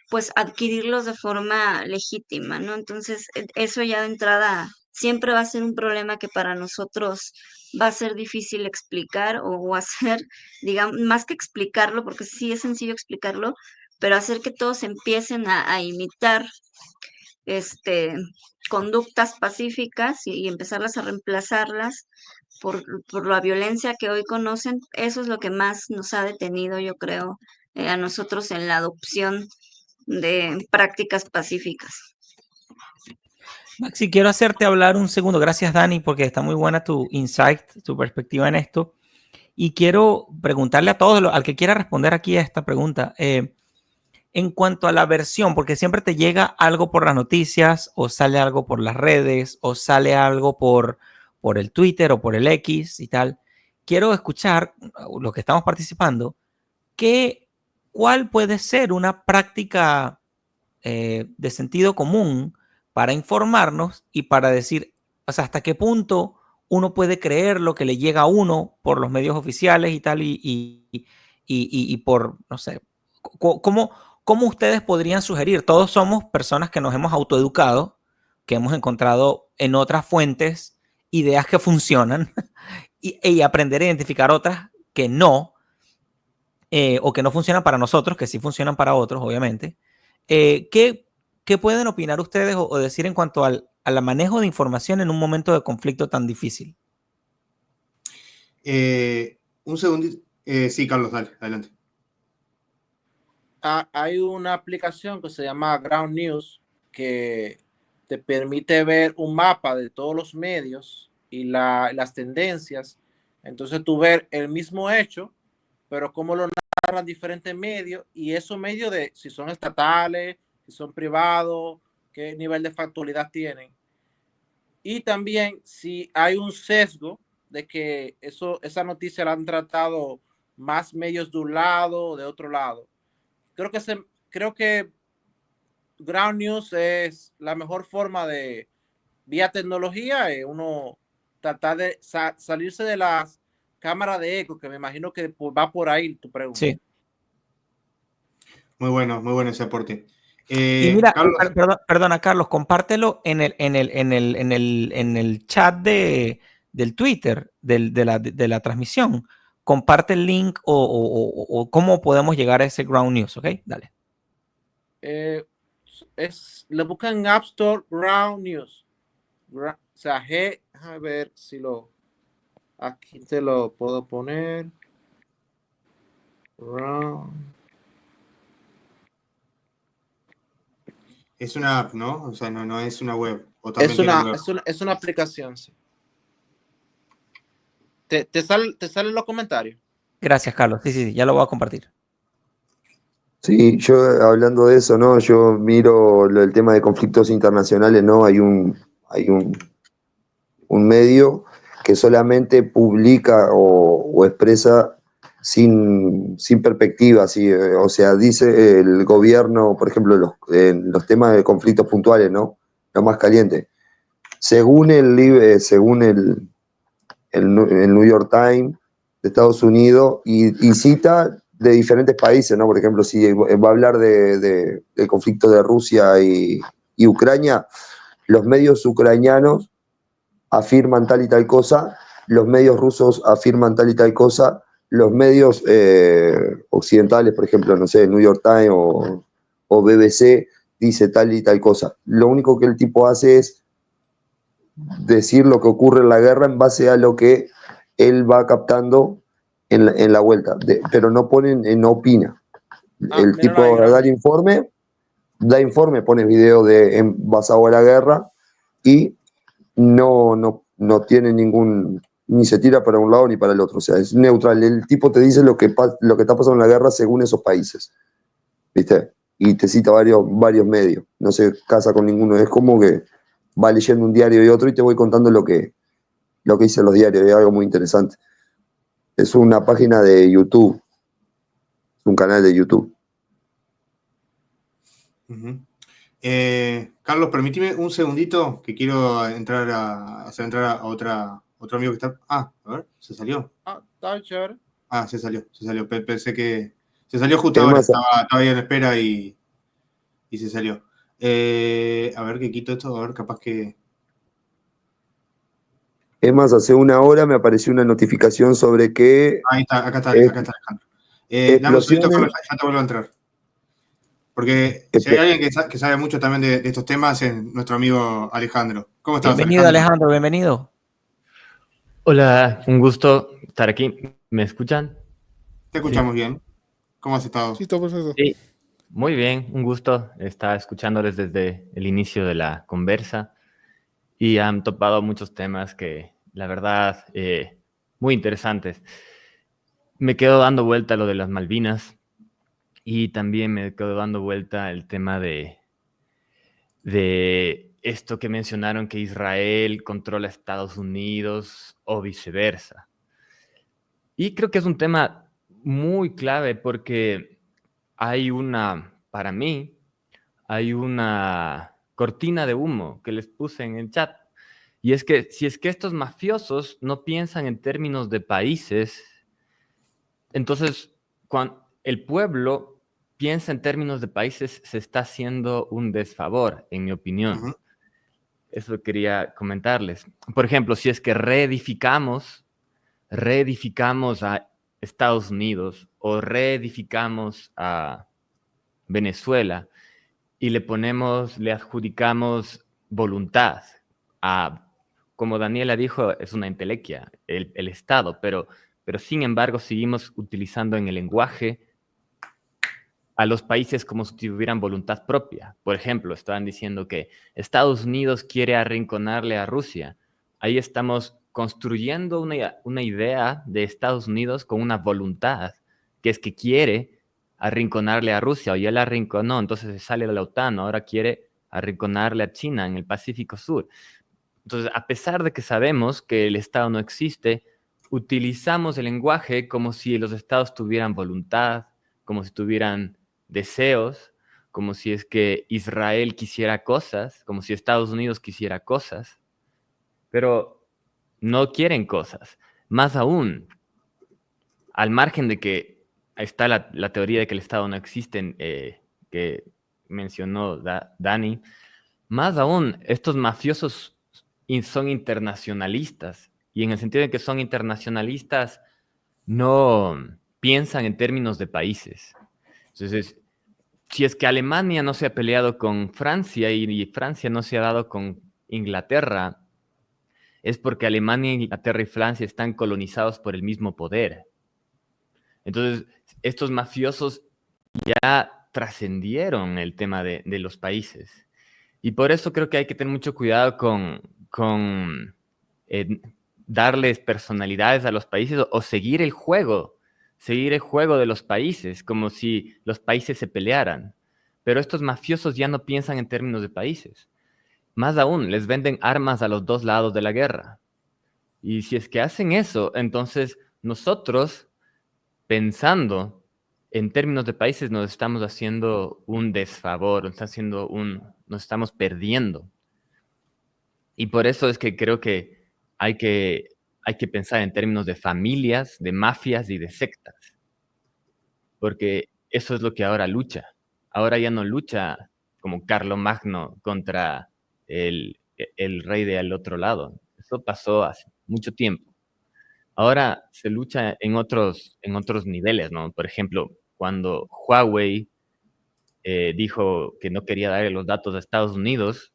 pues adquirirlos de forma legítima, ¿no? Entonces, eso ya de entrada siempre va a ser un problema que para nosotros va a ser difícil explicar o hacer, digamos, más que explicarlo, porque sí es sencillo explicarlo, pero hacer que todos empiecen a imitar este conductas pacíficas y empezarlas a reemplazarlas por la violencia que hoy conocen, eso es lo que más nos ha detenido, yo creo, a nosotros en la adopción de prácticas pacíficas. Maxi, quiero hacerte hablar un segundo. Gracias, Dani, porque está muy buena tu insight, tu perspectiva en esto. Y quiero preguntarle a todos, al que quiera responder aquí a esta pregunta, en cuanto a la versión, porque siempre te llega algo por las noticias, o sale algo por las redes, o sale algo por el Twitter o por el X y tal. Quiero escuchar los que estamos participando, ¿cuál puede ser una práctica de sentido común para informarnos y para decir O sea, hasta qué punto uno puede creer lo que le llega a uno por los medios oficiales y tal, y por, no sé, ¿cómo ustedes podrían sugerir? Todos somos personas que nos hemos autoeducado, que hemos encontrado en otras fuentes ideas que funcionan y aprender a identificar otras que no, o que no funcionan para nosotros, que sí funcionan para otros, obviamente. ¿Qué pueden opinar ustedes o decir en cuanto al manejo de información en un momento de conflicto tan difícil? Un segundito. Sí, Carlos, dale, adelante. Hay una aplicación que se llama Ground News que te permite ver un mapa de todos los medios y las tendencias. Entonces tú ver el mismo hecho, pero cómo lo narran diferentes medios y esos medios de si son estatales, si son privados, qué nivel de factualidad tienen. Y también si hay un sesgo de que esa noticia la han tratado más medios de un lado o de otro lado. Creo que Ground News es la mejor forma de, vía tecnología, uno tratar de salirse de las cámaras de eco, que me imagino que va por ahí tu pregunta. Sí. Muy bueno ese aporte. Y mira, Carlos, perdona, Carlos, compártelo en el chat del Twitter, de la transmisión. Comparte el link o cómo podemos llegar a ese Ground News, ¿ok? Dale. Le buscan en App Store Ground News. O sea, a ver si aquí te lo puedo poner. Ground. es una app, ¿no? O sea, no es una web. O también tiene web. Es una aplicación, sí. ¿Te salen los comentarios? Gracias, Carlos. Sí, ya lo voy a compartir. Sí, yo hablando de eso, ¿no? Yo miro el tema de conflictos internacionales, ¿no? Hay un medio que solamente publica o expresa sin perspectiva, ¿sí? O sea, dice el gobierno, por ejemplo, los temas de conflictos puntuales, ¿no? Lo más caliente. Según el New York Times de Estados Unidos y cita de diferentes países, ¿no? Por ejemplo, si va a hablar del conflicto de Rusia y Ucrania, los medios ucranianos afirman tal y tal cosa, los medios rusos afirman tal y tal cosa, los medios occidentales, por ejemplo, no sé, New York Times o BBC, dice tal y tal cosa. Lo único que el tipo hace es decir lo que ocurre en la guerra en base a lo que él va captando en la vuelta, pero no no opina. El tipo da informe, pone video basado en la guerra y no tiene ni se tira para un lado ni para el otro, o sea, es neutral. El tipo te dice lo que está pasando en la guerra según esos países, ¿viste? Y te cita varios medios, no se casa con ninguno, es como que va leyendo un diario y otro y te voy contando lo que dicen los diarios, es algo muy interesante. Es una página de YouTube, es un canal de YouTube. Uh-huh. Carlos, permíteme un segundito que quiero hacer entrar a otro amigo que está. A ver, se salió. Está chévere. Se salió. Pensé que se salió justo ahora. Estaba ahí en espera y se salió. A ver, que quito esto, a ver, capaz que. Es más, hace una hora me apareció una notificación sobre que. Ahí está, acá está Alejandro. Dame un segundito, Carlos, ya te vuelvo a entrar. Porque si hay alguien que sabe mucho también de estos temas es nuestro amigo Alejandro. ¿Cómo estás, Bienvenido, Alejandro? Bienvenido. Hola, un gusto estar aquí. ¿Me escuchan? Te escuchamos bien. ¿Cómo has estado? Sí, todo perfecto. Sí, muy bien, un gusto estar escuchándoles desde el inicio de la conversa y han topado muchos temas que, la verdad, muy interesantes. Me quedo dando vuelta lo de las Malvinas y también me quedo dando vuelta el tema de esto que mencionaron, que Israel controla a Estados Unidos o viceversa. Y creo que es un tema muy clave porque para mí, hay una cortina de humo que les puse en el chat, Y es que si es que estos mafiosos no piensan en términos de países, entonces cuando el pueblo piensa en términos de países, se está haciendo un desfavor, en mi opinión. Ujú. Eso quería comentarles. Por ejemplo, si es que reedificamos a Estados Unidos o reedificamos a Venezuela y le adjudicamos voluntad a, como Daniela dijo, es una entelequia, el Estado, pero sin embargo seguimos utilizando en el lenguaje a los países como si tuvieran voluntad propia. Por ejemplo, estaban diciendo que Estados Unidos quiere arrinconarle a Rusia. Ahí estamos construyendo una idea de Estados Unidos con una voluntad, que es que quiere arrinconarle a Rusia, o ya la arrinconó, entonces se sale de la OTAN, ahora quiere arrinconarle a China en el Pacífico Sur. Entonces, a pesar de que sabemos que el Estado no existe, utilizamos el lenguaje como si los estados tuvieran voluntad, como si tuvieran deseos, como si es que Israel quisiera cosas, como si Estados Unidos quisiera cosas, pero no quieren cosas. Más aún, al margen de que está la teoría de que el Estado no existe, que mencionó Dani, más aún, estos mafiosos son internacionalistas, y en el sentido de que son internacionalistas, no piensan en términos de países. Entonces, si es que Alemania no se ha peleado con Francia y Francia no se ha dado con Inglaterra, es porque Alemania, Inglaterra y Francia están colonizados por el mismo poder. Entonces, estos mafiosos ya trascendieron el tema de los países. Y por eso creo que hay que tener mucho cuidado con darles personalidades a los países o seguir el juego de los países, como si los países se pelearan. Pero estos mafiosos ya no piensan en términos de países. Más aún, les venden armas a los dos lados de la guerra. Y si es que hacen eso, entonces nosotros, pensando en términos de países, nos estamos haciendo un desfavor, nos estamos perdiendo. Y por eso es que creo que hay que, hay que pensar en términos de familias, de mafias y de sectas, porque eso es lo que ahora lucha. Ahora ya no lucha como Carlomagno contra el rey del otro lado. Eso pasó hace mucho tiempo. Ahora se lucha en otros niveles, ¿no? Por ejemplo, cuando Huawei dijo que no quería darle los datos a Estados Unidos,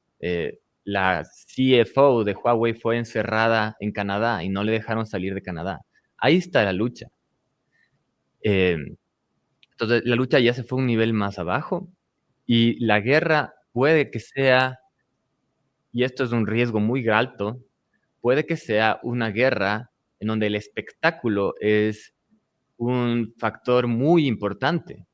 la CFO de Huawei fue encerrada en Canadá y no le dejaron salir de Canadá. Ahí está la lucha. Entonces, la lucha ya se fue a un nivel más abajo y la guerra puede que sea, y esto es un riesgo muy alto, puede que sea una guerra en donde el espectáculo es un factor muy importante.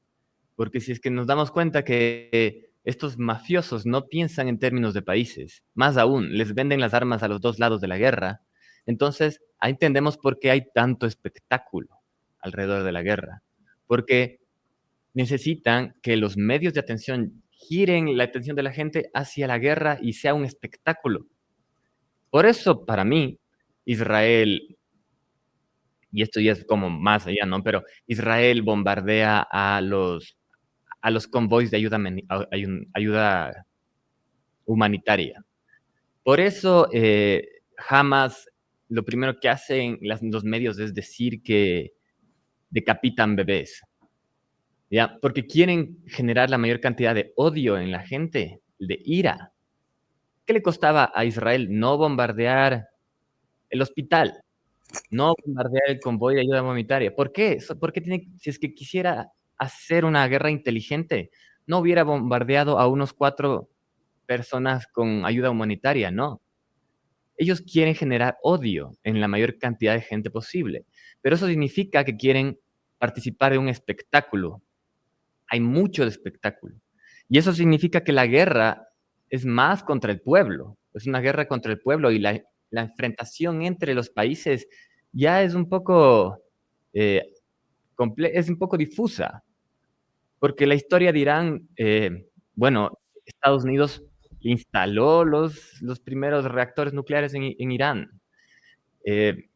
Porque si es que nos damos cuenta que estos mafiosos no piensan en términos de países, más aún, les venden las armas a los dos lados de la guerra, entonces ahí entendemos por qué hay tanto espectáculo alrededor de la guerra. Porque necesitan que los medios de atención giren la atención de la gente hacia la guerra y sea un espectáculo. Por eso, para mí, Israel, y esto ya es como más allá, ¿no? Pero Israel bombardea a los convoys de ayuda humanitaria. Por eso, Hamas, lo primero que hacen los medios es decir que decapitan bebés, ¿ya? Porque quieren generar la mayor cantidad de odio en la gente, de ira. ¿Qué le costaba a Israel no bombardear el hospital? No bombardear el convoy de ayuda humanitaria. ¿Por qué? Si es que quisiera hacer una guerra inteligente, no hubiera bombardeado a unos 4 personas con ayuda humanitaria, no. Ellos quieren generar odio en la mayor cantidad de gente posible, pero eso significa que quieren participar de un espectáculo. Hay mucho de espectáculo. Y eso significa que la guerra es más contra el pueblo, es una guerra contra el pueblo y la enfrentación entre los países ya es un poco, es un poco difusa, porque la historia dirán, bueno, Estados Unidos instaló los primeros reactores nucleares en Irán.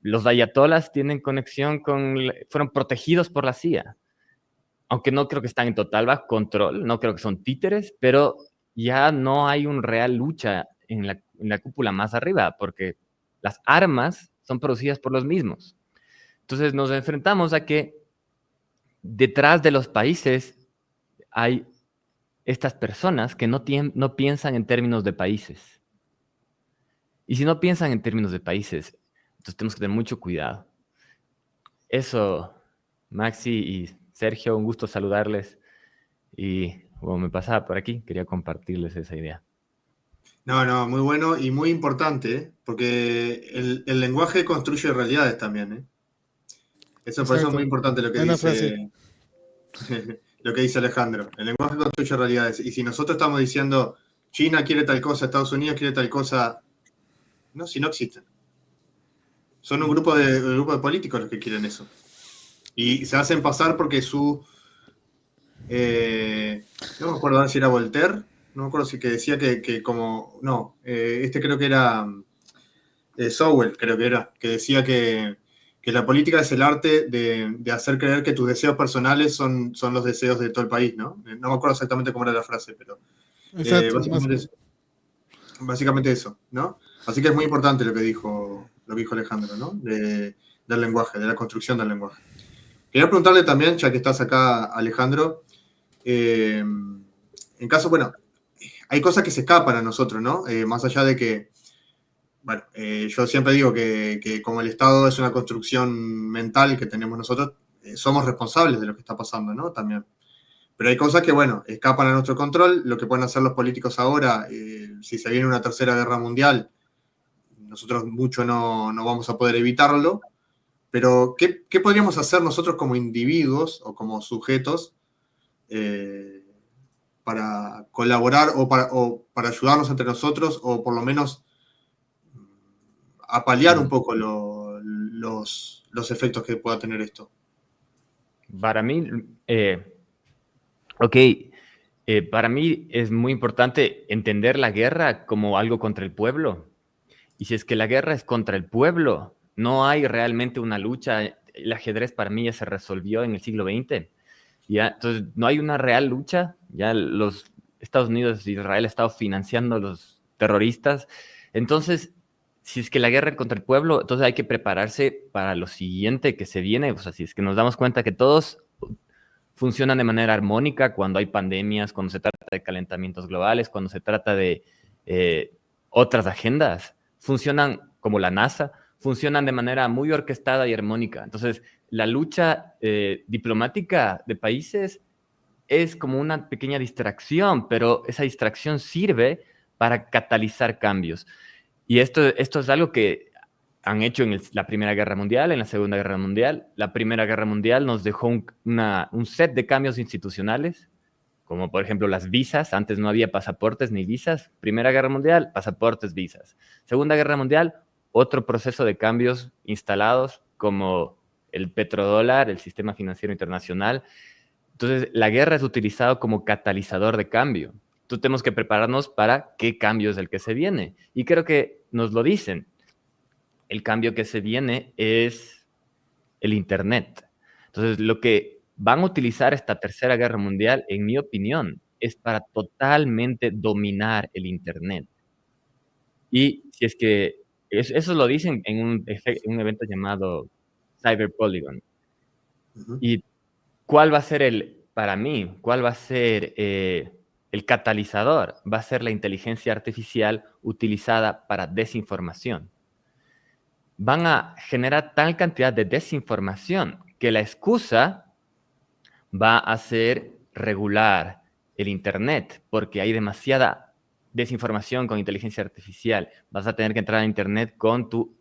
Los ayatolás tienen conexión fueron protegidos por la CIA, aunque no creo que están en total bajo control, no creo que son títeres, pero ya no hay una real lucha en la cúpula más arriba, porque las armas son producidas por los mismos. Entonces nos enfrentamos a que detrás de los países hay estas personas que no piensan en términos de países. Y si no piensan en términos de países, entonces tenemos que tener mucho cuidado. Eso, Maxi y Sergio, un gusto saludarles. Y como me pasaba por aquí, quería compartirles esa idea. No, muy bueno y muy importante, porque el lenguaje construye realidades también. Eso, por eso es muy importante lo que Buena dice lo que dice Alejandro. El lenguaje construye realidades. Y si nosotros estamos diciendo China quiere tal cosa, Estados Unidos quiere tal cosa, no, si no existen. Son un grupo de políticos los que quieren eso. Y se hacen pasar porque no me acuerdo si era Voltaire, no me acuerdo si que decía que como, no, creo que era Sowell, creo que era, que decía que la política es el arte de hacer creer que tus deseos personales son los deseos de todo el país, ¿no? No me acuerdo exactamente cómo era la frase, pero Exacto, básicamente eso, ¿no? Así que es muy importante lo que dijo Alejandro, ¿no? Del lenguaje, de la construcción del lenguaje. Quería preguntarle también, ya que estás acá, Alejandro, en caso, bueno, hay cosas que se escapan a nosotros, ¿no? Más allá de que, bueno, yo siempre digo que como el Estado es una construcción mental que tenemos nosotros, somos responsables de lo que está pasando, ¿no? También. Pero hay cosas que, bueno, escapan a nuestro control. Lo que pueden hacer los políticos ahora, si se viene una tercera guerra mundial, nosotros mucho no vamos a poder evitarlo. Pero, ¿qué podríamos hacer nosotros como individuos o como sujetos para colaborar o para ayudarnos entre nosotros o por lo menos a paliar un poco los efectos que pueda tener esto? Para mí, para mí es muy importante entender la guerra como algo contra el pueblo. Y si es que la guerra es contra el pueblo, no hay realmente una lucha. El ajedrez para mí ya se resolvió en el siglo XX. ¿Ya? Entonces, no hay una real lucha. Ya los Estados Unidos e Israel han estado financiando a los terroristas. Entonces, si es que la guerra es contra el pueblo, entonces hay que prepararse para lo siguiente que se viene. O sea, si es que nos damos cuenta que todos funcionan de manera armónica cuando hay pandemias, cuando se trata de calentamientos globales, cuando se trata de otras agendas, funcionan como la NASA, funcionan de manera muy orquestada y armónica. Entonces, la lucha diplomática de países es como una pequeña distracción, pero esa distracción sirve para catalizar cambios. Y esto es algo que han hecho en la Primera Guerra Mundial, en la Segunda Guerra Mundial. La Primera Guerra Mundial nos dejó un set de cambios institucionales, como por ejemplo las visas. Antes no había pasaportes ni visas. Primera Guerra Mundial, pasaportes, visas. Segunda Guerra Mundial, otro proceso de cambios instalados como el petrodólar, el sistema financiero internacional. Entonces, la guerra es utilizado como catalizador de cambio. Entonces, tenemos que prepararnos para qué cambio es el que se viene. Y creo que nos lo dicen. El cambio que se viene es el Internet. Entonces, lo que van a utilizar esta tercera guerra mundial, en mi opinión, es para totalmente dominar el Internet. Y si es que eso lo dicen en un evento llamado Cyber Polygon. ¿Y cuál va a ser para mí, cuál va a ser el catalizador? Va a ser la inteligencia artificial utilizada para desinformación. Van a generar tal cantidad de desinformación que la excusa va a ser regular el Internet, porque hay demasiada desinformación con inteligencia artificial. Vas a tener que entrar a Internet con tu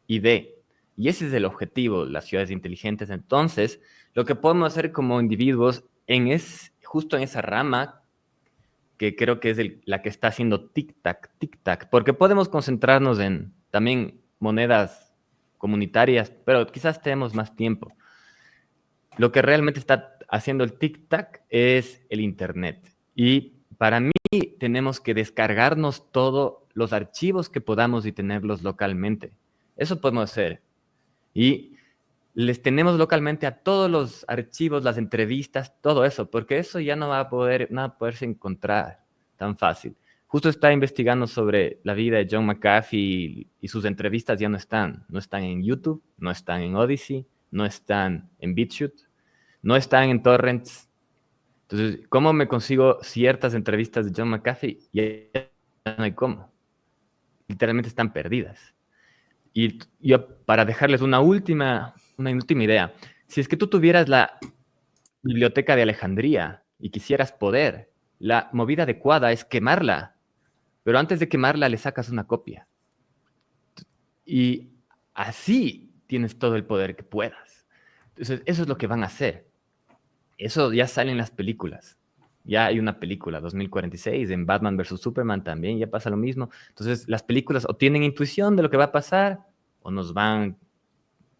ID. Y ese es el objetivo, las ciudades inteligentes. Entonces, lo que podemos hacer como individuos justo en esa rama, que creo que es la que está haciendo tic-tac, tic-tac, porque podemos concentrarnos en también monedas comunitarias, pero quizás tenemos más tiempo. Lo que realmente está haciendo el tic-tac es el Internet. Y Para mí tenemos que descargarnos todos los archivos que podamos y tenerlos localmente. Eso podemos hacer. Y les tenemos localmente a todos los archivos, las entrevistas, todo eso, porque eso ya no va a poderse encontrar tan fácil. Justo estaba investigando sobre la vida de John McAfee y sus entrevistas ya no están en YouTube, no están en Odyssey, no están en BitChute, no están en torrents. Entonces, ¿cómo me consigo ciertas entrevistas de John McAfee? Ya no hay cómo. Literalmente están perdidas. Y yo, para dejarles una última idea, si es que tú tuvieras la biblioteca de Alejandría y quisieras poder, la movida adecuada es quemarla, pero antes de quemarla le sacas una copia. Y así tienes todo el poder que puedas. Entonces, eso es lo que van a hacer. Eso ya sale en las películas. Ya hay una película, 2046, en Batman vs. Superman también, ya pasa lo mismo. Entonces, las películas o tienen intuición de lo que va a pasar, o nos van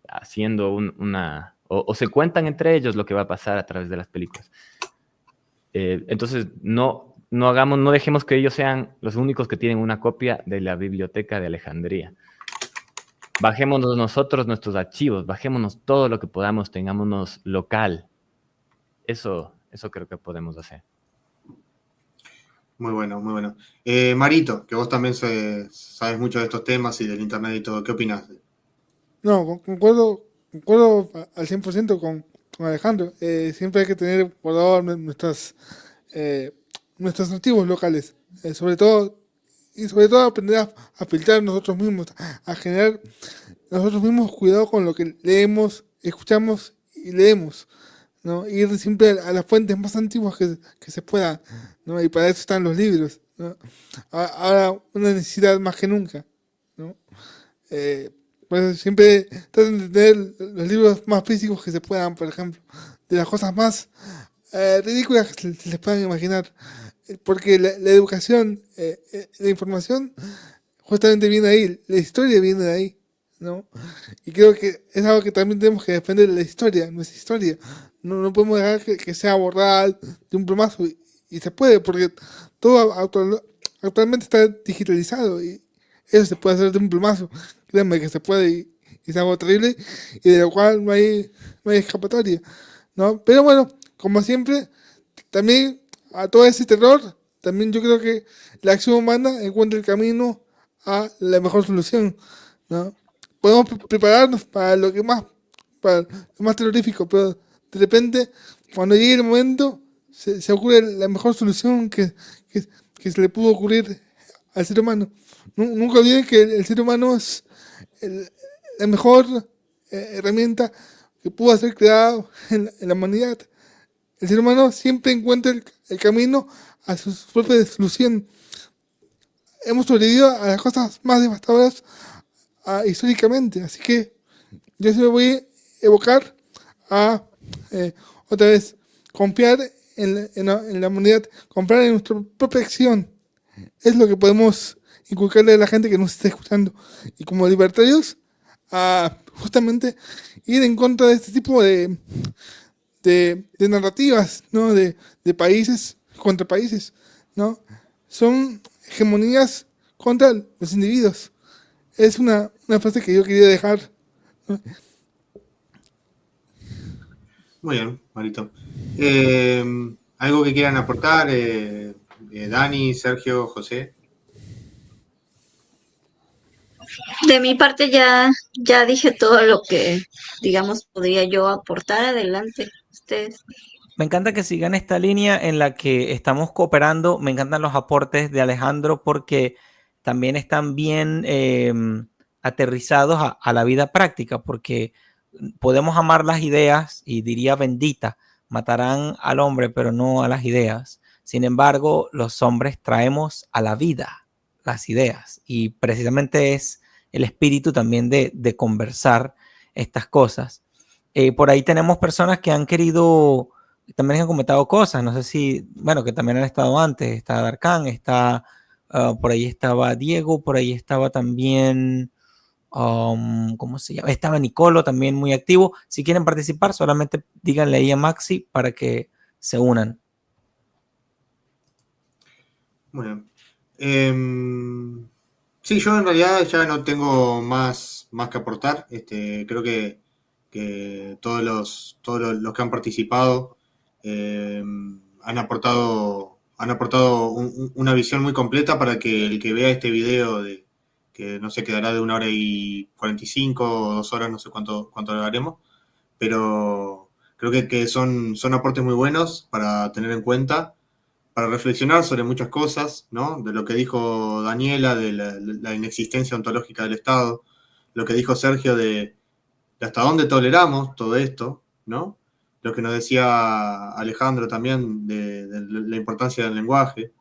haciendo o se cuentan entre ellos lo que va a pasar a través de las películas. Entonces, no dejemos que ellos sean los únicos que tienen una copia de la biblioteca de Alejandría. Bajémonos nosotros nuestros archivos, bajémonos todo lo que podamos, tengámonos local. Eso creo que podemos hacer. Muy bueno, muy bueno. Marito, que vos también sabes mucho de estos temas y del internet y todo, ¿qué opinás? No, concuerdo al 100% con Alejandro. Siempre hay que tener guardado nuestros archivos locales. Sobre todo aprender a filtrar nosotros mismos, a generar nosotros mismos cuidado con lo que leemos, escuchamos y leemos, ¿no? Ir siempre a las fuentes más antiguas que se pueda, ¿no? Y para eso están los libros, ¿no? Ahora una necesidad más que nunca, ¿no? Pues siempre traten de tener los libros más físicos que se puedan, por ejemplo, de las cosas más ridículas que se les puedan imaginar, porque la educación, la información, justamente viene ahí, la historia viene de ahí, ¿no? Y creo que es algo que también tenemos que defender, la historia, nuestra historia. No podemos dejar que sea borrada de un plumazo, y se puede, porque todo actualmente está digitalizado y eso se puede hacer de un plumazo. Créanme que se puede y es algo terrible y de lo cual no hay escapatoria, ¿no? Pero bueno, como siempre, también a todo ese terror, también yo creo que la acción humana encuentra el camino a la mejor solución, ¿no? Podemos prepararnos para lo más terrorífico, pero de repente, cuando llegue el momento, se ocurre la mejor solución que se le pudo ocurrir al ser humano. Nunca olviden que el ser humano es la mejor herramienta que pudo ser creada en la humanidad. El ser humano siempre encuentra el camino a su propia solución. Hemos sobrevivido a las cosas más devastadoras históricamente, así que yo se me voy a evocar a otra vez confiar en la humanidad, confiar en nuestra propia acción. Es lo que podemos inculcarle a la gente que nos está escuchando. Y como libertarios, justamente ir en contra de este tipo de narrativas, ¿no? De países contra países, ¿no? Son hegemonías contra los individuos. Es una frase que yo quería dejar, ¿no? Muy bien, Marito. ¿Algo que quieran aportar? Dani, Sergio, José. De mi parte ya dije todo lo que, digamos, podría yo aportar. Adelante, ustedes. Me encanta que sigan esta línea en la que estamos cooperando. Me encantan los aportes de Alejandro porque también están bien aterrizados a la vida práctica, porque podemos amar las ideas y diría bendita, matarán al hombre pero no a las ideas. Sin embargo, los hombres traemos a la vida las ideas y precisamente es el espíritu también de conversar estas cosas. Por ahí tenemos personas que han querido, también han comentado cosas, no sé si, bueno, que también han estado antes, está Darkan, está, por ahí estaba Diego, por ahí estaba también, ¿cómo se llama? Estaba Nicolo también muy activo. Si quieren participar, solamente díganle ahí a Maxi para que se unan. Muy bien. Sí, yo en realidad ya no tengo más que aportar. Creo que todos los que han participado eh, han aportado una visión muy completa para que el que vea este video, que no sé, quedará de 1 hora y 45 o 2 horas, no sé cuánto lo haremos, pero creo que son aportes muy buenos para tener en cuenta, para reflexionar sobre muchas cosas, ¿no? De lo que dijo Daniela, de la inexistencia ontológica del Estado, lo que dijo Sergio de hasta dónde toleramos todo esto, ¿no? Lo que nos decía Alejandro también de la importancia del lenguaje,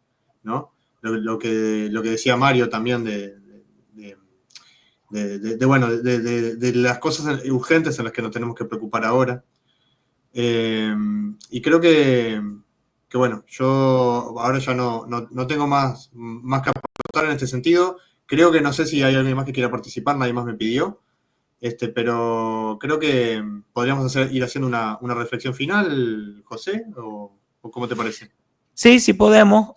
¿no? Lo que decía Mario también de las cosas urgentes en las que nos tenemos que preocupar ahora. Y creo que bueno, yo ahora ya no tengo más que aportar en este sentido. Creo que no sé si hay alguien más que quiera participar, nadie más me pidió. Pero creo que podríamos ir haciendo una reflexión final, José, o ¿cómo te parece? Sí, sí podemos,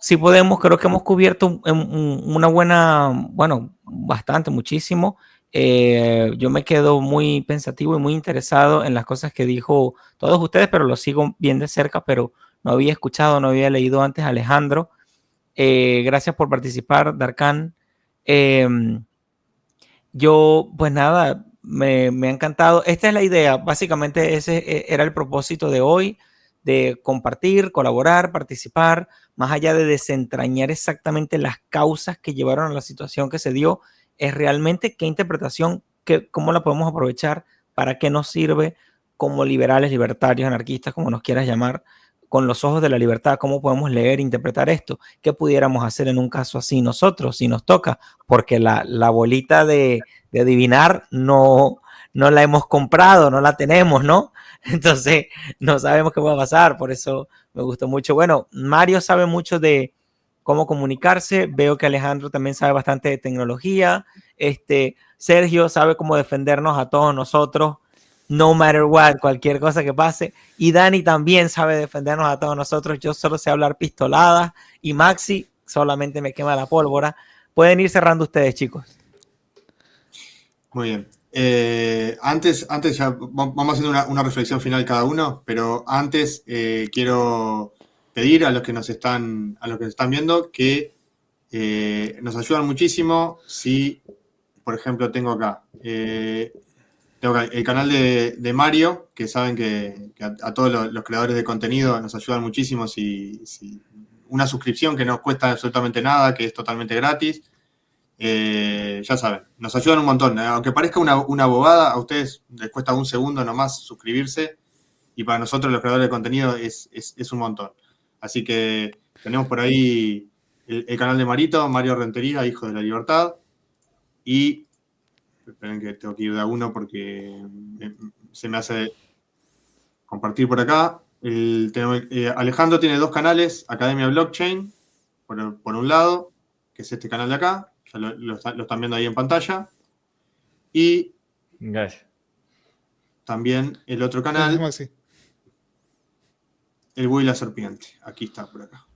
creo que hemos cubierto una buena, bueno, bastante, muchísimo. Yo me quedo muy pensativo y muy interesado en las cosas que dijo todos ustedes, pero lo sigo bien de cerca, pero no había escuchado, no había leído antes a Alejandro. Gracias por participar, Darkan. Yo, pues nada, me ha encantado. Esta es la idea, básicamente ese era el propósito de hoy, de compartir, colaborar, participar, más allá de desentrañar exactamente las causas que llevaron a la situación que se dio, es realmente qué interpretación, cómo la podemos aprovechar, para qué nos sirve como liberales, libertarios, anarquistas, como nos quieras llamar, con los ojos de la libertad, cómo podemos leer e interpretar esto, qué pudiéramos hacer en un caso así nosotros, si nos toca, porque la bolita de adivinar no la hemos comprado, no la tenemos, ¿no? Entonces no sabemos qué va a pasar, por eso me gustó mucho. Bueno, Mario sabe mucho de cómo comunicarse, veo que Alejandro también sabe bastante de tecnología, Sergio sabe cómo defendernos a todos nosotros, no matter what, cualquier cosa que pase, y Dani también sabe defendernos a todos nosotros, yo solo sé hablar pistoladas, y Maxi solamente me quema la pólvora. Pueden ir cerrando ustedes, chicos. Muy bien. Antes ya vamos haciendo una reflexión final cada uno, pero antes quiero pedir a los que nos están viendo que nos ayudan muchísimo si, por ejemplo, tengo acá el canal de Mario, que saben que a todos los creadores de contenido nos ayudan muchísimo si una suscripción que no cuesta absolutamente nada, que es totalmente gratis. Ya saben, nos ayudan un montón. Aunque parezca una bobada, a ustedes les cuesta un segundo nomás suscribirse, y para nosotros los creadores de contenido es un montón. Así que tenemos por ahí el canal de Marito, Mario Rentería, Hijo de la Libertad, y esperen que tengo que ir de a uno porque se me hace compartir por acá. Alejandro tiene 2 canales, Academia Blockchain, por un lado, que es este canal de acá, ya lo están viendo ahí en pantalla, y Gracias. también el otro canal, El Buey y la Serpiente, aquí está, por acá.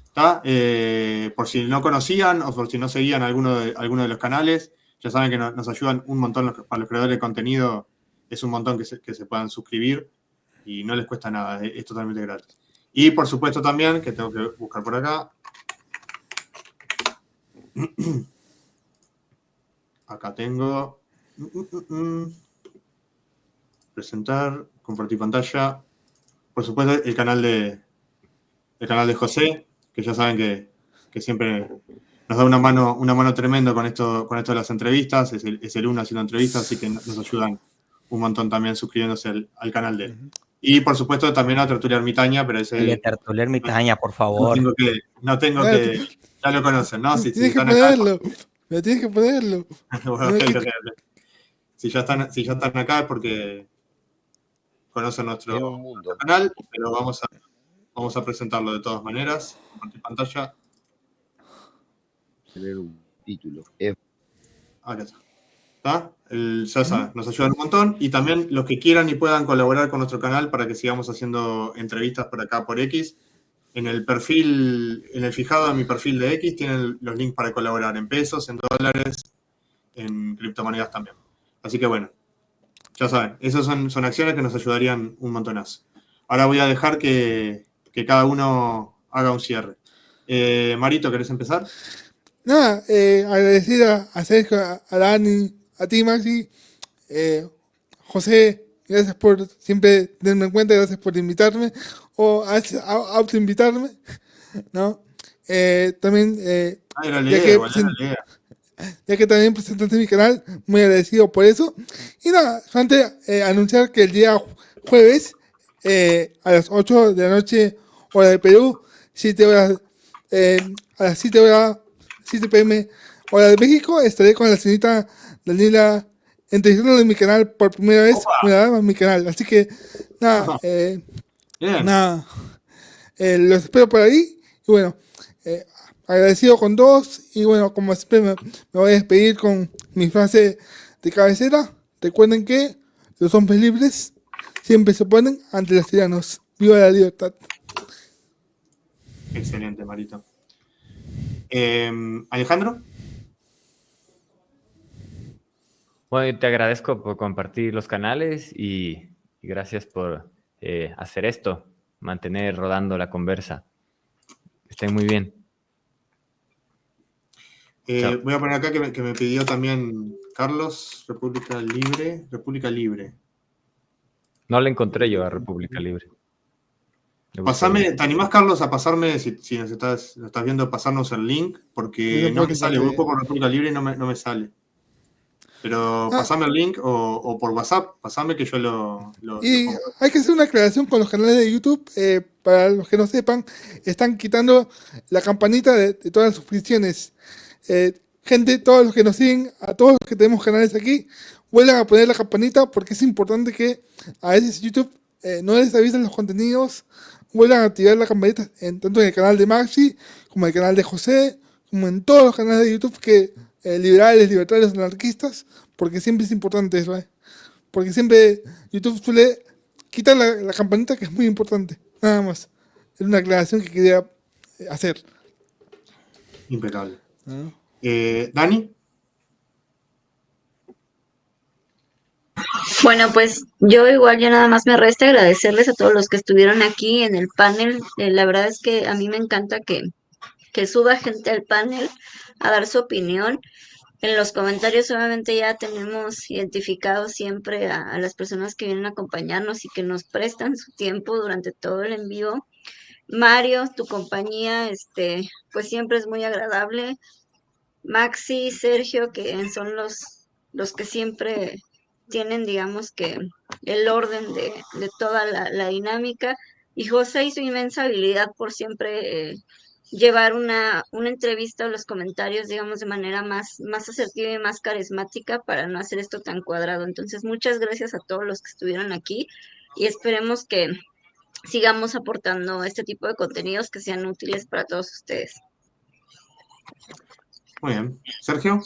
¿Está? Por si no conocían o por si no seguían alguno de los canales, ya saben que nos ayudan un montón para los creadores de contenido, es un montón que se puedan suscribir y no les cuesta nada, es totalmente gratis. Y por supuesto también, que tengo que buscar por acá, acá tengo, presentar, compartir pantalla, por supuesto el canal de José, que ya saben que siempre nos da una mano tremendo con esto de las entrevistas, es el uno haciendo entrevistas, así que nos ayudan un montón también suscribiéndose al canal de él. Y por supuesto también a Tertulia Ermitaña, pero ese... El Tertulia Ermitaña, por favor. No tengo que ya lo conocen, ¿no? Si tienes que están ponerlo, acá, me tienes que ponerlo. bueno, okay. Si ya están acá es porque conocen nuestro canal, pero vamos a presentarlo de todas maneras. Compartir pantalla. Tener un título. Ahora está. Ya saben, nos ayudan un montón. Y también los que quieran y puedan colaborar con nuestro canal para que sigamos haciendo entrevistas por acá por X, En el perfil, en el fijado de mi perfil de X tienen los links para colaborar en pesos, en dólares, en criptomonedas también. Así que bueno, ya saben, esas son acciones que nos ayudarían un montonazo. Ahora voy a dejar que cada uno haga un cierre. Marito, ¿querés empezar? Nada, agradecer a Sergio, a Dani, a ti, Maxi, José, gracias por siempre tenerme en cuenta, gracias por invitarme o autoinvitarme, ¿no? También, Era la ya idea, que, igual, era la idea. ya que también presentaste mi canal, muy agradecido por eso. Y nada, solamente anunciar que el día jueves, a las 8 de la noche, hora de Perú, 7 horas, a las 7 horas, 7 p.m., hora de México, estaré con la señorita Daniela entrevistando en mi canal por primera vez, una dama en mi canal. Así que, nada, Bien. nada, los espero por ahí. Y bueno, eh, agradecido con todos. Y bueno, como siempre, me voy a despedir con mi frase de cabecera. Recuerden que los hombres libres siempre se oponen ante los tiranos. ¡Viva la libertad! Excelente, Marito. Alejandro. Bueno, te agradezco por compartir los canales y gracias por hacer esto, mantener rodando la conversa. Estén muy bien. Chao. Voy a poner acá que me pidió también Carlos, República Libre. República Libre. No le encontré yo a República Libre. Le busqué Pasame, bien. ¿te animás, Carlos, a pasarme, si nos estás viendo, pasarnos el link? Porque no me sale, busco por República Libre y no me sale. Pero pasame el link o por WhatsApp, pasame que yo lo Y pongo. hay que hacer una aclaración con los canales de YouTube. Para los que no sepan, están quitando la campanita de todas las suscripciones. Gente, todos los que nos siguen, a todos los que tenemos canales aquí, vuelvan a poner la campanita porque es importante que a veces YouTube no les avisen los contenidos. Vuelvan a activar la campanita tanto en el canal de Maxi, como en el canal de José, como en todos los canales de YouTube que liberales, libertarios, anarquistas, porque siempre es importante eso, porque siempre YouTube suele quitar la campanita, que es muy importante. Nada más. Es una aclaración que quería hacer. Impecable. Dani. Bueno, pues yo igual ya nada más me resta agradecerles a todos los que estuvieron aquí en el panel. La verdad es que a mí me encanta que suba gente al panel a dar su opinión. En los comentarios obviamente ya tenemos identificado siempre a las personas que vienen a acompañarnos y que nos prestan su tiempo durante todo el en vivo. Mario, tu compañía, pues siempre es muy agradable. Maxi, Sergio, que son los que siempre tienen, digamos que, el orden de toda la dinámica. Y José y su inmensa habilidad por siempre llevar una entrevista o los comentarios, digamos, de manera más asertiva y más carismática para no hacer esto tan cuadrado. Entonces, muchas gracias a todos los que estuvieron aquí y esperemos que sigamos aportando este tipo de contenidos que sean útiles para todos ustedes. Muy bien. Sergio.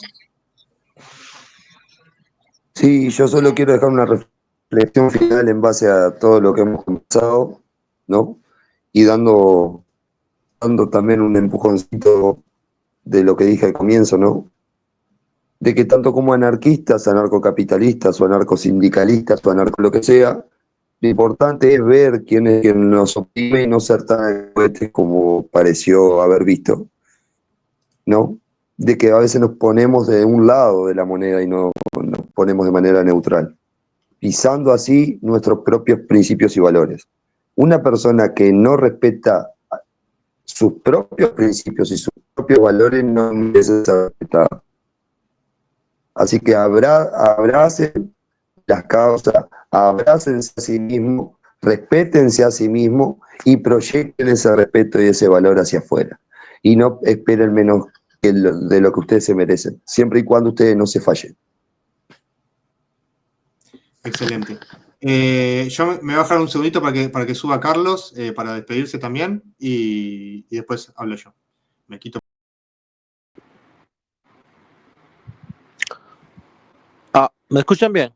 Sí, yo solo quiero dejar una reflexión final en base a todo lo que hemos conversado, ¿no? Y dando también un empujoncito de lo que dije al comienzo, ¿no? De que tanto como anarquistas, anarcocapitalistas o anarcosindicalistas o anarco lo que sea, lo importante es ver quién es quien nos oprime y no ser tan alcahuetes como pareció haber visto, ¿no? De que a veces nos ponemos de un lado de la moneda y no nos ponemos de manera neutral, pisando así nuestros propios principios y valores. Una persona que no respeta sus propios principios y sus propios valores no merece ser respetada. Así que abracen las causas, abrácense a sí mismos, respétense a sí mismos y proyecten ese respeto y ese valor hacia afuera. Y no esperen menos de lo que ustedes se merecen, siempre y cuando ustedes no se fallen. Excelente. Yo me voy a bajar un segundito para que suba Carlos, para despedirse también, y después hablo yo. Me quito. ¿Me escuchan bien?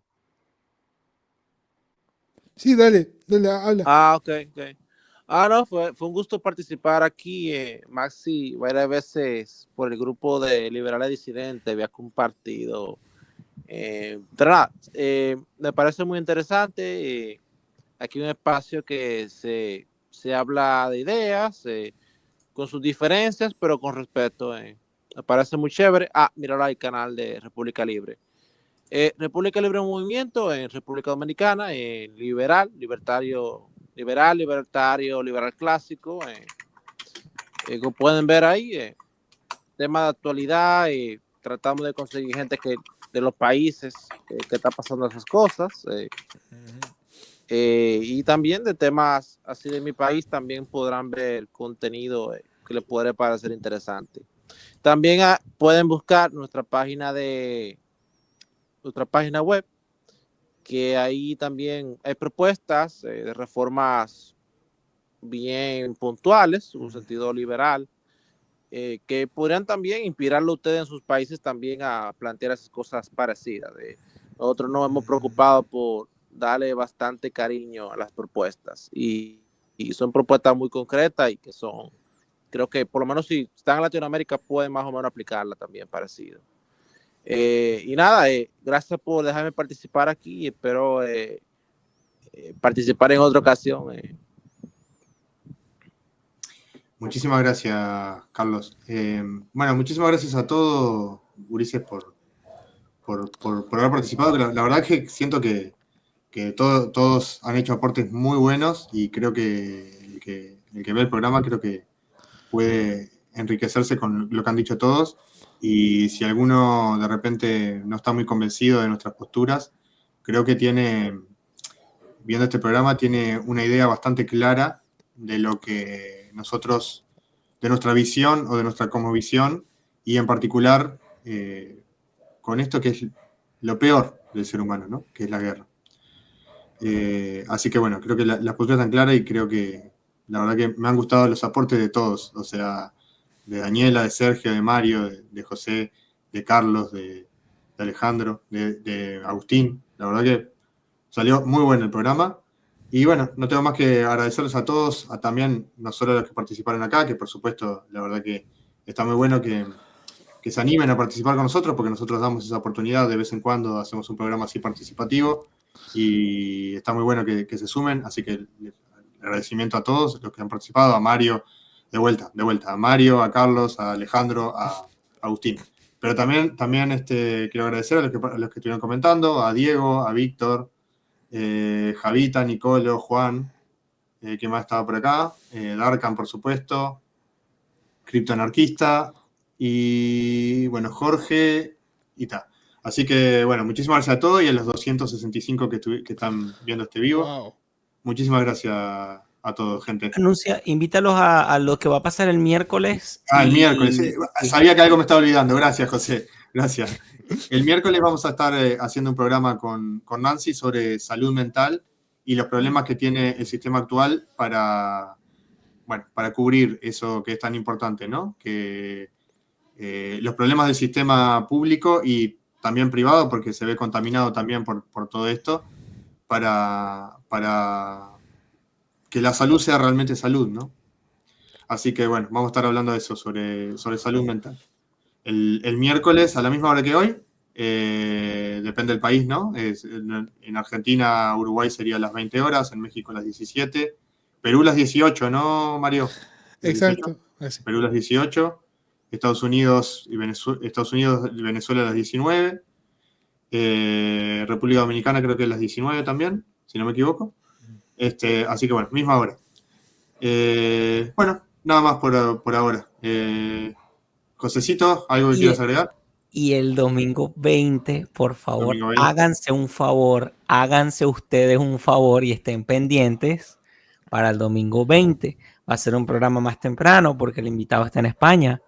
Sí, dale, habla. Ok. No, fue un gusto participar aquí, Maxi, varias veces por el grupo de Liberales Disidentes, había compartido. Pero nada, me parece muy interesante. Aquí un espacio que se habla de ideas, con sus diferencias, pero con respeto. Me parece muy chévere. Míralo ahí, canal de República Libre. República Libre Movimiento en República Dominicana, liberal, libertario, liberal clásico. Como pueden ver ahí, tema de actualidad, tratamos de conseguir gente de los países que está pasando esas cosas. Y también de temas así de mi país también podrán ver contenido que les puede parecer interesante. También pueden buscar nuestra página web, que ahí también hay propuestas de reformas bien puntuales, un sentido liberal, que podrían también inspirarlo a ustedes en sus países también a plantear esas cosas parecidas. Nosotros nos hemos preocupado por darle bastante cariño a las propuestas y son propuestas muy concretas y que son, creo que por lo menos si están en Latinoamérica pueden más o menos aplicarla también parecido. Y nada, gracias por dejarme participar aquí y espero participar en otra ocasión. Muchísimas gracias, Carlos. Bueno, muchísimas gracias a todos, Ulises, por haber participado. La verdad es que siento que todos han hecho aportes muy buenos y creo que el que ve el programa creo que puede enriquecerse con lo que han dicho todos. Y si alguno de repente no está muy convencido de nuestras posturas, creo que viendo este programa, tiene una idea bastante clara de lo que nosotros, de nuestra visión o de nuestra cosmovisión, y en particular con esto que es lo peor del ser humano, ¿no? Que es la guerra. Así que bueno, creo que las posturas están claras y creo que la verdad que me han gustado los aportes de todos, o sea, de Daniela, de Sergio, de Mario, de José, de Carlos, de Alejandro, de Agustín. La verdad que salió muy bueno el programa. Y bueno, no tengo más que agradecerles a todos, también no solo a los que participaron acá, que por supuesto, la verdad que está muy bueno que se animen a participar con nosotros, porque nosotros damos esa oportunidad de vez en cuando, hacemos un programa así participativo y está muy bueno que se sumen, así que el agradecimiento a todos los que han participado, a Mario, de vuelta, a Mario, a Carlos, a Alejandro, a Agustín. Pero también quiero agradecer a los que estuvieron comentando, a Diego, a Víctor, Javita, Nicolo, Juan, ¿quién más estaba por acá? Darkan, por supuesto, Criptoanarquista y, bueno, Jorge y tal. Así que, bueno, muchísimas gracias a todos y a los 265 que están viendo este vivo. Wow. Muchísimas gracias a todos, gente. Invítalos a lo que va a pasar el miércoles. El miércoles. Sabía que algo me estaba olvidando. Gracias, José. Gracias. El miércoles vamos a estar haciendo un programa con Nancy sobre salud mental y los problemas que tiene el sistema actual para cubrir eso que es tan importante, ¿no? Que los problemas del sistema público y también privado, porque se ve contaminado también por todo esto, para que la salud sea realmente salud, ¿no? Así que, bueno, vamos a estar hablando de eso, sobre salud mental. El miércoles, a la misma hora que hoy, depende del país, ¿no? En Argentina, Uruguay sería a las 20 horas, en México a las 17, Perú las 18, ¿no, Mario? Exacto. Perú las 18, Estados Unidos y Venezuela las 19, República Dominicana creo que es las 19 también, si no me equivoco. Así que bueno, misma hora. Bueno, nada más por ahora. Josecito, ¿algo que quieras agregar? Y el domingo 20, por favor, Domingo 20. háganse ustedes un favor y estén pendientes para el domingo 20. Va a ser un programa más temprano porque el invitado está en España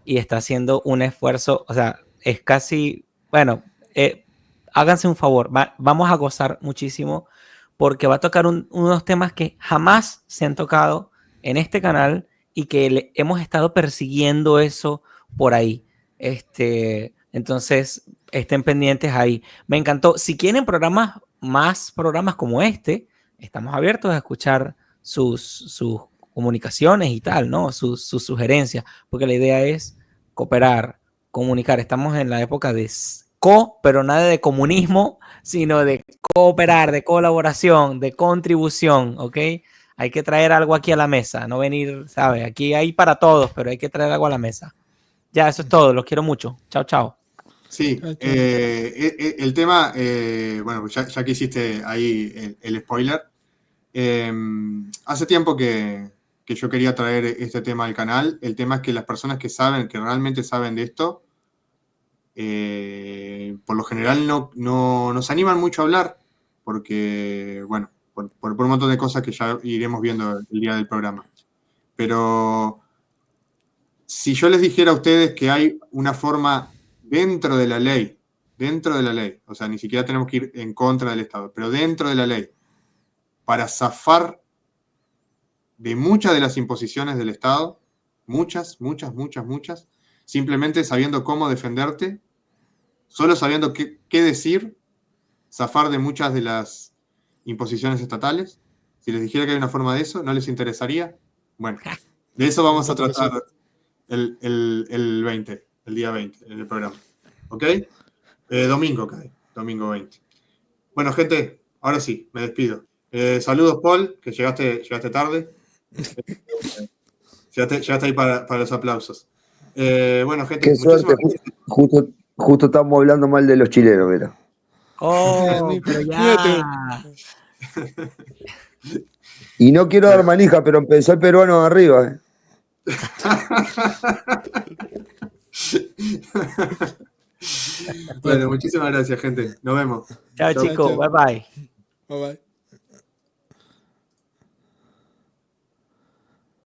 y está haciendo un esfuerzo, o sea, es casi, bueno, háganse un favor, vamos a gozar muchísimo porque va a tocar unos temas que jamás se han tocado en este canal y que hemos estado persiguiendo eso por ahí. Entonces, estén pendientes ahí. Me encantó. Si quieren más programas como este, estamos abiertos a escuchar sus comunicaciones y tal, ¿no? Sus sugerencias, porque la idea es cooperar, comunicar. Estamos en la época de pero nada de comunismo, sino de cooperar, de colaboración, de contribución, ¿ok? Hay que traer algo aquí a la mesa, no venir, ¿sabes? Aquí hay para todos, pero hay que traer algo a la mesa. Ya, eso es todo, los quiero mucho. Chao, chao. Sí, el tema, bueno, ya que hiciste ahí el spoiler, hace tiempo que yo quería traer este tema al canal. El tema es que las personas que realmente saben de esto, por lo general no se animan mucho a hablar, porque, bueno, por un montón de cosas que ya iremos viendo el día del programa. Pero si yo les dijera a ustedes que hay una forma dentro de la ley, o sea, ni siquiera tenemos que ir en contra del Estado, pero dentro de la ley, para zafar de muchas de las imposiciones del Estado, muchas, simplemente sabiendo cómo defenderte, solo sabiendo qué decir, zafar de muchas de las imposiciones estatales. Si les dijera que hay una forma de eso, ¿no les interesaría? Bueno, de eso vamos a tratar el día 20, en el programa. ¿Ok? Domingo 20. Bueno, gente, ahora sí, me despido. Saludos, Paul, que llegaste tarde. Llegaste ahí para los aplausos. Bueno, gente, Qué suerte, justo estamos hablando mal de los chilenos, mira. Oh, pero ya. Y no quiero dar manija, pero empezó el peruano arriba. Bueno, muchísimas gracias, gente. Nos vemos. Chao, chicos. Bye, bye. Bye bye.